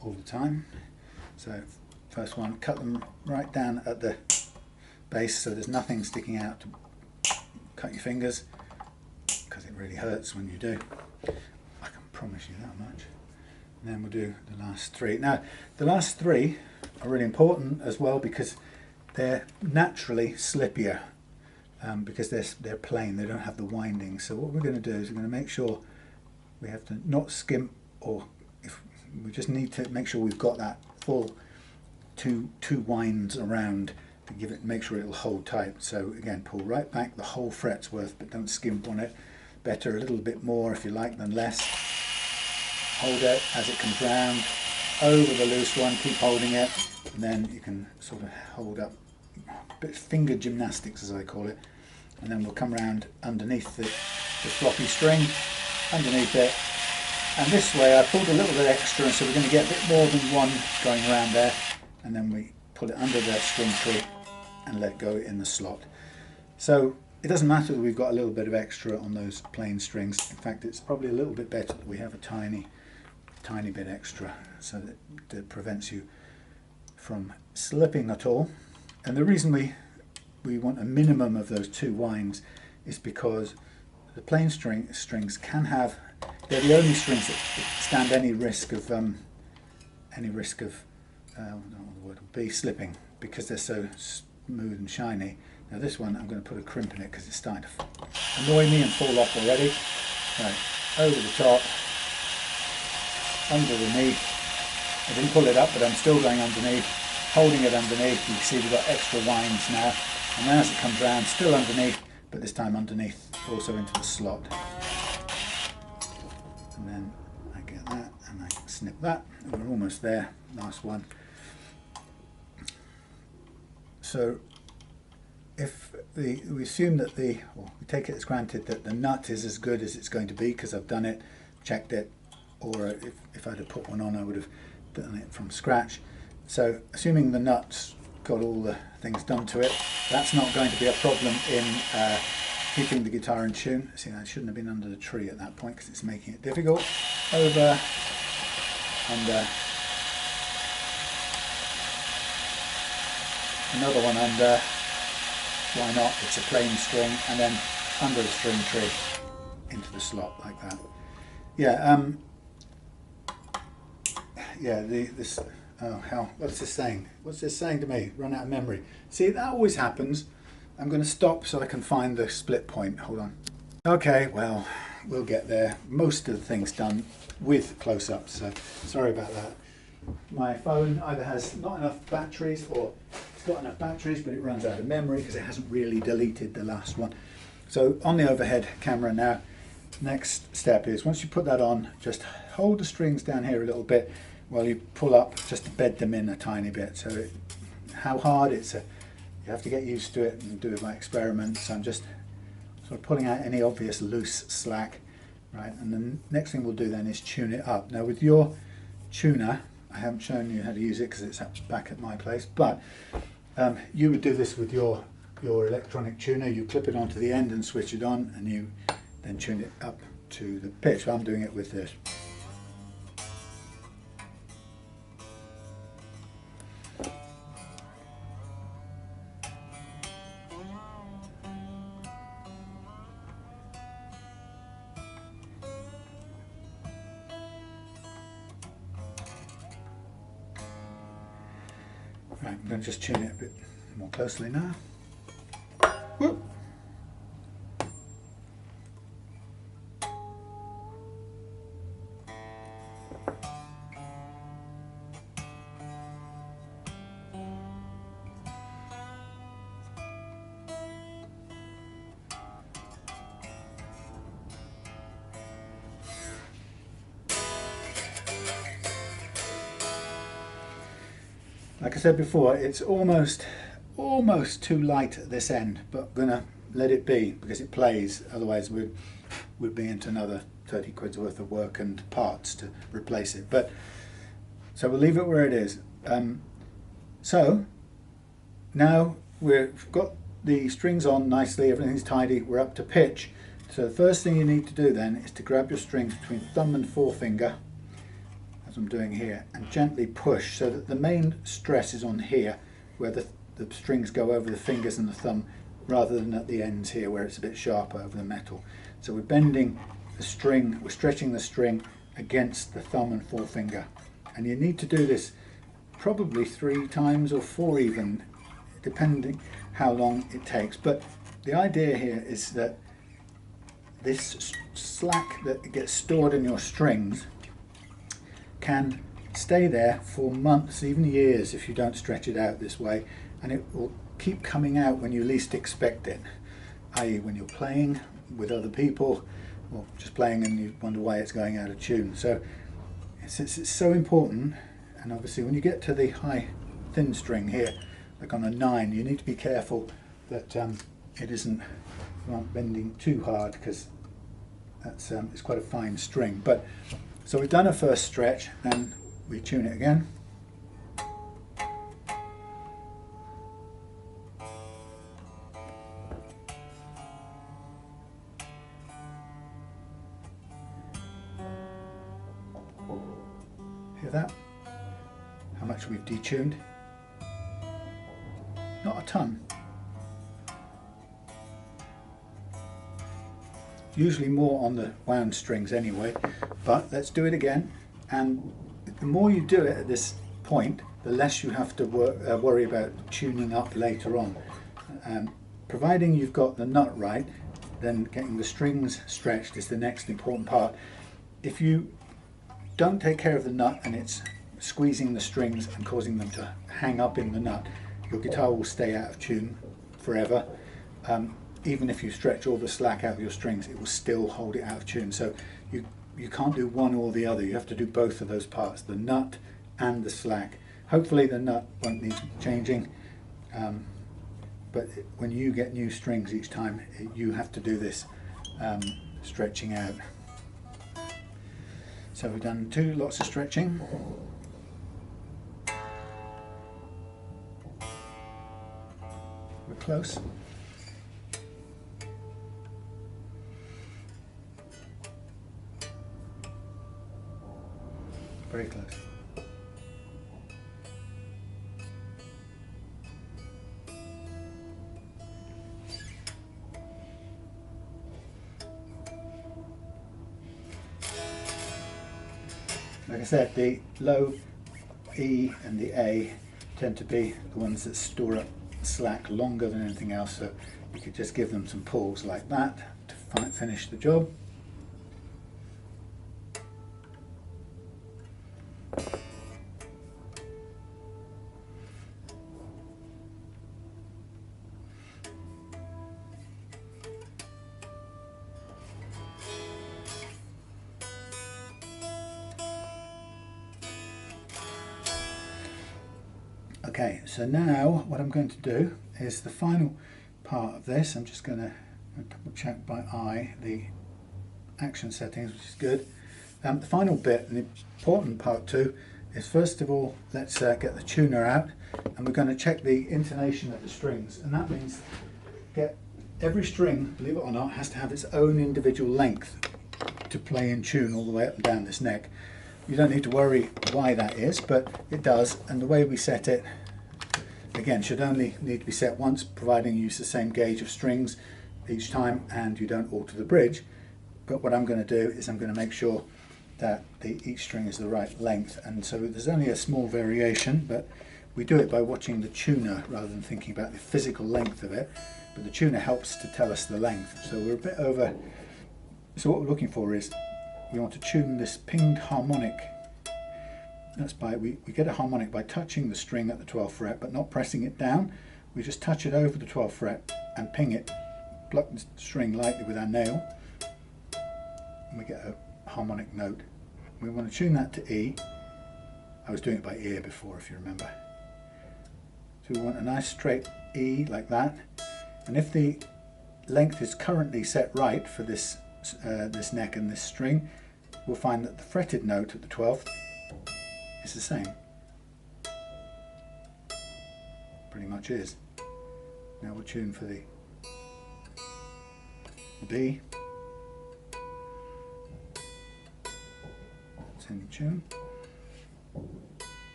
all the time. So first one, cut them right down at the base so there's nothing sticking out. Cut your fingers, because it really hurts when you do. I can promise you that much. And then we'll do the last 3. Now, the last 3 are really important as well because they're naturally slippier because they're plain, they don't have the winding. So what we're going to do is we're going to make sure we have to not skimp, or if we just need to make sure we've got that full two winds around to give it, make sure it'll hold tight. So again, pull right back the whole fret's worth, but don't skimp on it. Better a little bit more if you like than less. Hold it as it comes round, over the loose one, keep holding it, and then you can sort of hold up, a bit of finger gymnastics as I call it, and then we'll come round underneath the floppy string, underneath it, and this way I pulled a little bit extra, so we're going to get a bit more than one going around there, and then we pull it under the string tree and let go in the slot. So it doesn't matter that we've got a little bit of extra on those plain strings. In fact, it's probably a little bit better that we have a tiny bit extra, so that prevents you from slipping at all. And the reason we want a minimum of those 2 winds is because the plain strings can have, they're the only strings that stand any risk of I don't know what the word would be, slipping, because they're so smooth and shiny. Now this one, I'm going to put a crimp in it because it's starting to annoy me and fall off already. Right, over the top, under the knee. I didn't pull it up, but I'm still going underneath, holding it underneath. You can see we've got extra winds now. And then as it comes round, still underneath, but this time underneath, also into the slot. And then I get that, and I snip that, and we're almost there, last one. So if we assume that we take it as granted that the nut is as good as it's going to be, because I've done it, checked it, or if I'd have put one on, I would have done it from scratch. So assuming the nut's got all the things done to it, that's not going to be a problem in keeping the guitar in tune. See, I shouldn't have been under the tree at that point because it's making it difficult. Over, under, another one under, why not, it's a plain string, and then under the string tree into the slot like that. Yeah, this, oh hell, what's this saying? What's this saying to me? Run out of memory. See, that always happens. I'm going to stop so I can find the split point. Hold on. Okay, well, we'll get there. Most of the things done with close-ups, so sorry about that. My phone either has not enough batteries or it's got enough batteries but it runs out of memory because it hasn't really deleted the last one. So on the overhead camera now, next step is once you put that on, just hold the strings down here a little bit while you pull up, just to bed them in a tiny bit. So how hard you have to get used to it and do it by experiment. So I'm just sort of pulling out any obvious loose slack, right? And the next thing we'll do then is tune it up. Now with your tuner, I haven't shown you how to use it because it's back at my place, but you would do this with your electronic tuner. You clip it onto the end and switch it on, and you then tune it up to the pitch. I'm doing it with this. Right, I'm going to just tune it a bit more closely now. Whoop. Like I said before, it's almost too light at this end, but I'm going to let it be because it plays, otherwise we'd be into another 30 quid's worth of work and parts to replace it. But so we'll leave it where it is. So now we've got the strings on nicely, everything's tidy, we're up to pitch. So the first thing you need to do then is to grab your strings between thumb and forefinger, as I'm doing here, and gently push so that the main stress is on here where the strings go over the fingers and the thumb, rather than at the ends here where it's a bit sharper over the metal. So we're bending the string, we're stretching the string against the thumb and forefinger, and you need to do this probably 3 times or 4 even, depending how long it takes. But the idea here is that this slack that gets stored in your strings can stay there for months, even years, if you don't stretch it out this way, and it will keep coming out when you least expect it, i.e. when you're playing with other people or just playing and you wonder why it's going out of tune. So it's so important. And obviously when you get to the high thin string here, like on a 9, you need to be careful that it isn't not bending too hard, because that's it's quite a fine string. But so we've done a first stretch, then we tune it again. Hear that? How much we've detuned? Not a ton. Usually more on the wound strings anyway, but let's do it again. And the more you do it at this point, the less you have to worry about tuning up later on. Providing you've got the nut right, then getting the strings stretched is the next important part. If you don't take care of the nut and it's squeezing the strings and causing them to hang up in the nut, your guitar will stay out of tune forever. Even if you stretch all the slack out of your strings, it will still hold it out of tune. So you can't do one or the other. You have to do both of those parts, the nut and the slack. Hopefully the nut won't need changing, but when you get new strings each time, you have to do this stretching out. So we've done 2 lots of stretching. We're close. very close. Like I said, the low E and the A tend to be the ones that store up slack longer than anything else, so you could just give them some pulls like that to finish the job. Okay, so now what I'm going to do is the final part of this. I'm just going to double check by eye the action settings, which is good. The final bit, and the important part too, is first of all, let's get the tuner out, and we're going to check the intonation of the strings, and that means every string, believe it or not, has to have its own individual length to play in tune all the way up and down this neck. You don't need to worry why that is, but it does, and the way we set it, again, should only need to be set once, providing you use the same gauge of strings each time and you don't alter the bridge. But what I'm going to do is I'm going to make sure that each string is the right length, and so there's only a small variation, but we do it by watching the tuner rather than thinking about the physical length of it. But the tuner helps to tell us the length, so we're a bit over. So what we're looking for is we want to tune this pinged harmonic. That's we get a harmonic by touching the string at the 12th fret but not pressing it down. We just touch it over the 12th fret and ping it, pluck the string lightly with our nail, and we get a harmonic note. We want to tune that to E. I was doing it by ear before, if you remember. So we want a nice straight E like that, and if the length is currently set right for this this neck and this string, we'll find that the fretted note at the 12th is the same. Pretty much is. Now we'll tune for the B. It's in tune.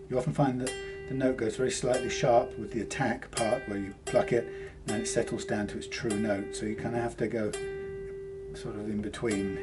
You often find that the note goes very slightly sharp with the attack part where you pluck it and then it settles down to its true note, so you kind of have to go sort of in between.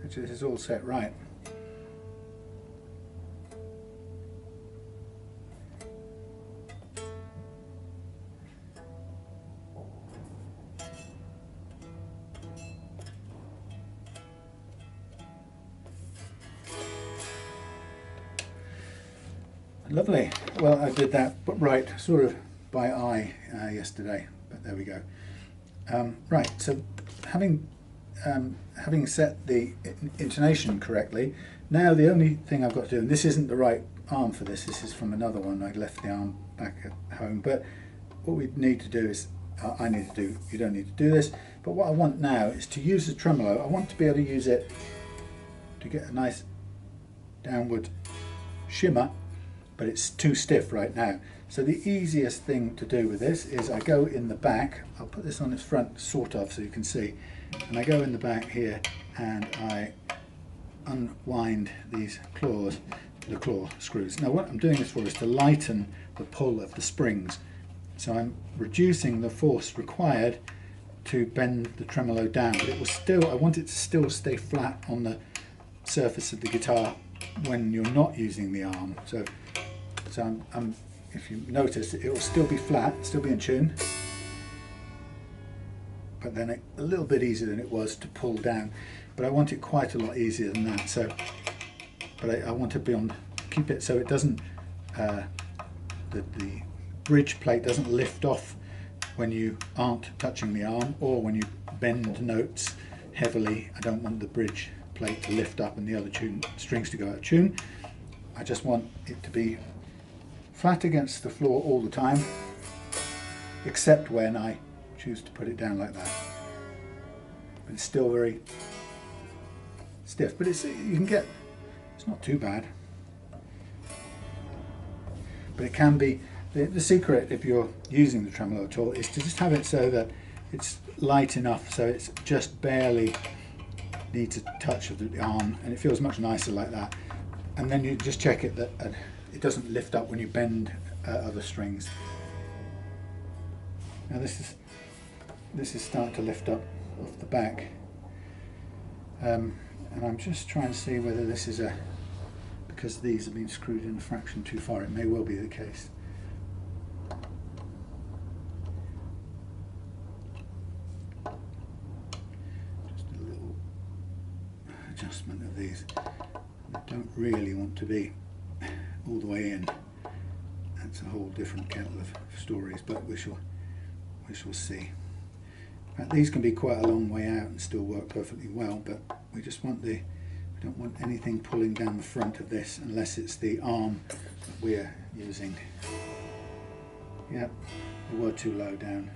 Actually, this is all set right. Lovely. Well, I did that but right, sort of by eye yesterday, but there we go. Right, so having set the intonation correctly, now the only thing I've got to do, and this isn't the right arm for this, this is from another one, I left the arm back at home, but what we need to do is, I need to do, you don't need to do this, but what I want now is to use the tremolo. I want to be able to use it to get a nice downward shimmer, but it's too stiff right now. So the easiest thing to do with this is I go in the back, I'll put this on its front sort of so you can see, and I go in the back here and I unwind these claws, the claw screws. Now what I'm doing this for is to lighten the pull of the springs. So I'm reducing the force required to bend the tremolo down, but it will still, I want it to still stay flat on the surface of the guitar when you're not using the arm. So if you notice, it will still be flat, still be in tune, but then a little bit easier than it was to pull down. But I want it quite a lot easier than that. So, but I want to be on, keep it so it doesn't, the bridge plate doesn't lift off when you aren't touching the arm, or when you bend notes heavily. I don't want the bridge plate to lift up and the other strings to go out of tune. I just want it to be flat against the floor all the time, except when I choose to put it down like that. But it's still very stiff, but it's not too bad. But it can be, the secret if you're using the tremolo tool is to just have it so that it's light enough so it's just barely needs a touch of the arm, and it feels much nicer like that. And then you just check it that it doesn't lift up when you bend other strings. Now this is starting to lift up off the back, and I'm just trying to see whether this is because these have been screwed in a fraction too far. It may well be the case. Just a little adjustment of these. I don't really want to be all the way in. That's a whole different kettle of stories, but we shall see. In fact, these can be quite a long way out and still work perfectly well, but we just want we don't want anything pulling down the front of this unless it's the arm that we're using. Yep, we were too low down.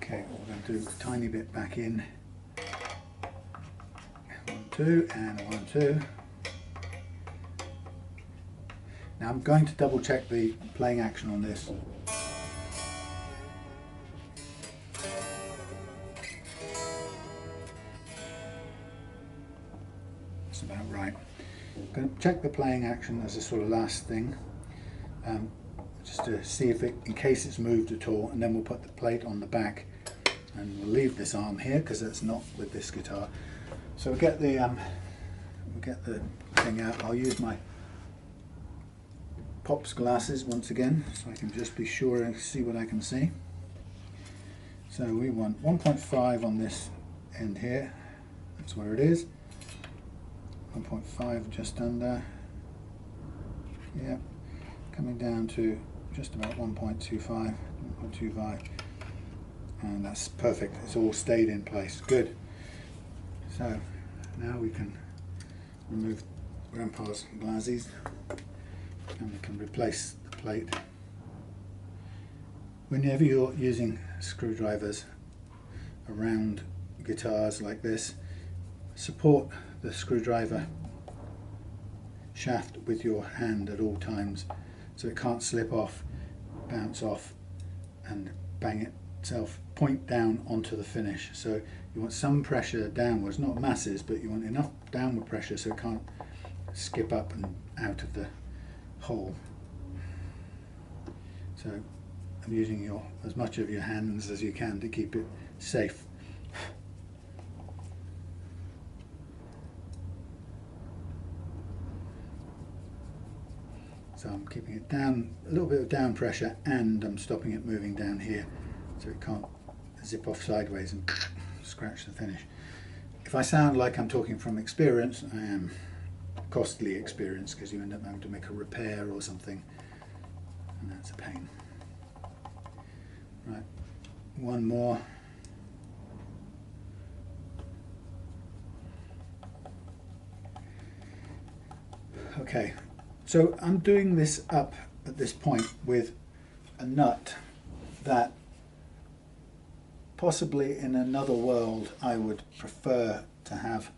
Okay, we're going to do a tiny bit back in. 1, 2, and 1, 2. Now I'm going to double check the playing action on this. That's about right. I'm going to check the playing action as a sort of last thing, just to see if in case it's moved at all, and then we'll put the plate on the back. And we'll leave this arm here because that's not with this guitar. So we'll get the thing out. I'll use my Pops glasses once again so I can just be sure and see what I can see. So we want 1.5 on this end here. That's where it is. 1.5 just under. Yeah, coming down to just about 1.25. And that's perfect. It's all stayed in place. Good. So now we can remove Grandpa's glasses and we can replace the plate. Whenever you're using screwdrivers around guitars like this, support the screwdriver shaft with your hand at all times so it can't slip off, bounce off and bang itself point down onto the finish. So you want some pressure downwards, not masses, but you want enough downward pressure so it can't skip up and out of the hole. So I'm using as much of your hands as you can to keep it safe. So I'm keeping it down, a little bit of down pressure, and I'm stopping it moving down here so it can't zip off sideways and scratch the finish. If I sound like I'm talking from experience, I am costly experience because you end up having to make a repair or something, and that's a pain. Right, one more. Okay, so I'm doing this up at this point with a nut that possibly in another world I would prefer to have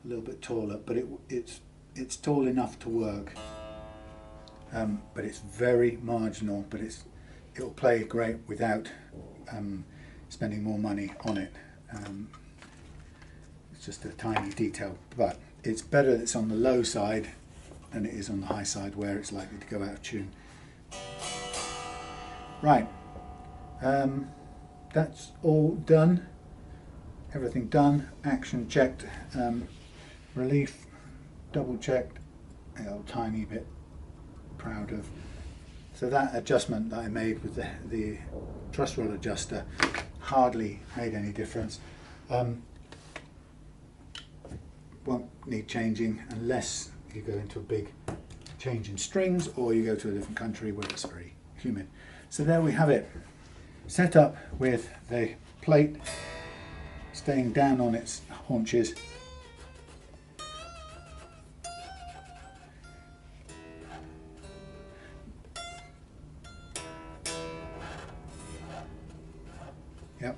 a little bit taller, but it's tall enough to work, but it's very marginal, but it'll play great without spending more money on it. It's just a tiny detail, but it's better that it's on the low side than it is on the high side where it's likely to go out of tune. Right, that's all done, everything done, action checked, relief double checked, a tiny bit proud of. So that adjustment that I made with the truss rod adjuster hardly made any difference. Won't need changing unless you go into a big changing strings, or you go to a different country where it's very humid. So there we have it, set up with the plate staying down on its haunches. Yep.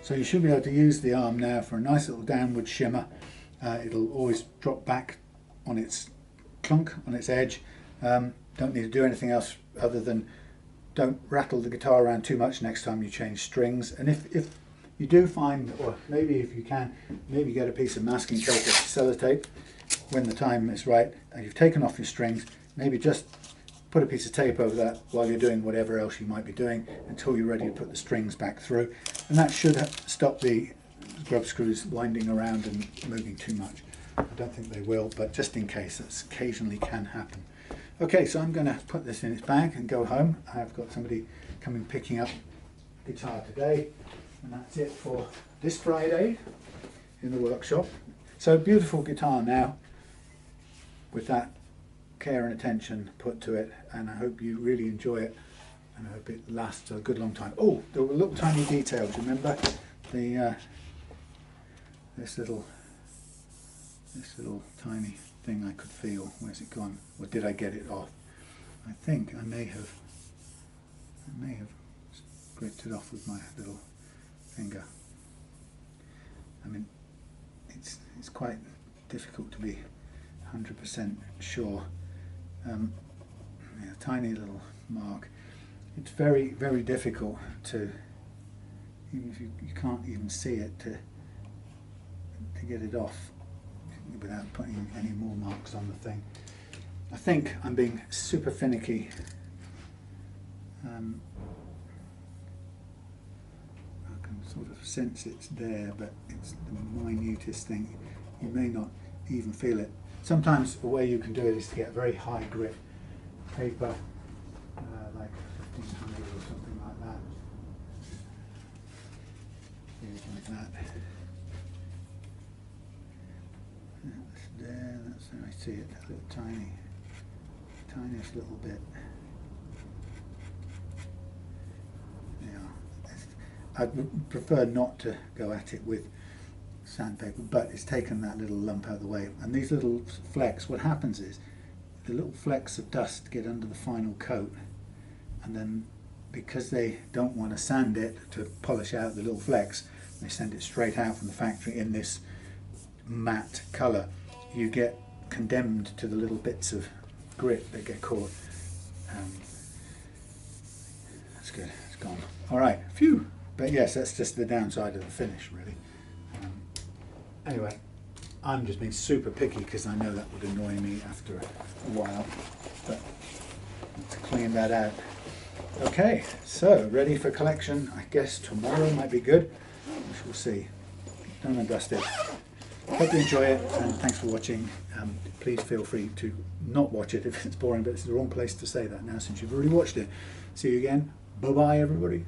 So you should be able to use the arm now for a nice little downward shimmer. It'll always drop back on its clunk, on its edge. Don't need to do anything else other than don't rattle the guitar around too much next time you change strings. And if you do find, or maybe if you can, maybe get a piece of masking tape or sellotape when the time is right and you've taken off your strings, maybe just put a piece of tape over that while you're doing whatever else you might be doing until you're ready to put the strings back through. And that should stop the grub screws winding around and moving too much. I don't think they will, but just in case, that occasionally can happen. Okay, so I'm going to put this in its bag and go home. I've got somebody coming picking up guitar today, and that's it for this Friday in the workshop. So beautiful guitar now with that care and attention put to it, and I hope you really enjoy it, and I hope it lasts a good long time. Oh, there were little tiny details. Remember the this little tiny thing I could feel. Where's it gone? Or did I get it off? I think I may have scraped it off with my little finger. I mean, it's quite difficult to be 100% sure. Yeah, tiny little mark. It's very, very difficult to, even if you can't even see it, to get it off without putting any more marks on the thing. I think I'm being super finicky. I can sort of sense it's there, but it's the minutest thing. You may not even feel it. Sometimes a way you can do it is to get very high grit paper, like 1500 or something like that. Like that. That's there, that's how I see it, a little tiniest little bit. Yeah, I would prefer not to go at it with sandpaper, but it's taken that little lump out of the way. And these little flecks, what happens is the little flecks of dust get under the final coat, and then because they don't want to sand it to polish out the little flecks, they send it straight out from the factory in this matte colour. You get condemned to the little bits of grit that get caught. That's good, it's gone. Alright, phew! But yes, that's just the downside of the finish, really. Anyway, I'm just being super picky because I know that would annoy me after a while, but let's clean that out. Okay, so ready for collection. I guess tomorrow might be good. We shall see. Done and dusted. Hope you enjoy it, and thanks for watching. Please feel free to not watch it if it's boring, but it's the wrong place to say that now since you've already watched it. See you again. Bye bye, everybody.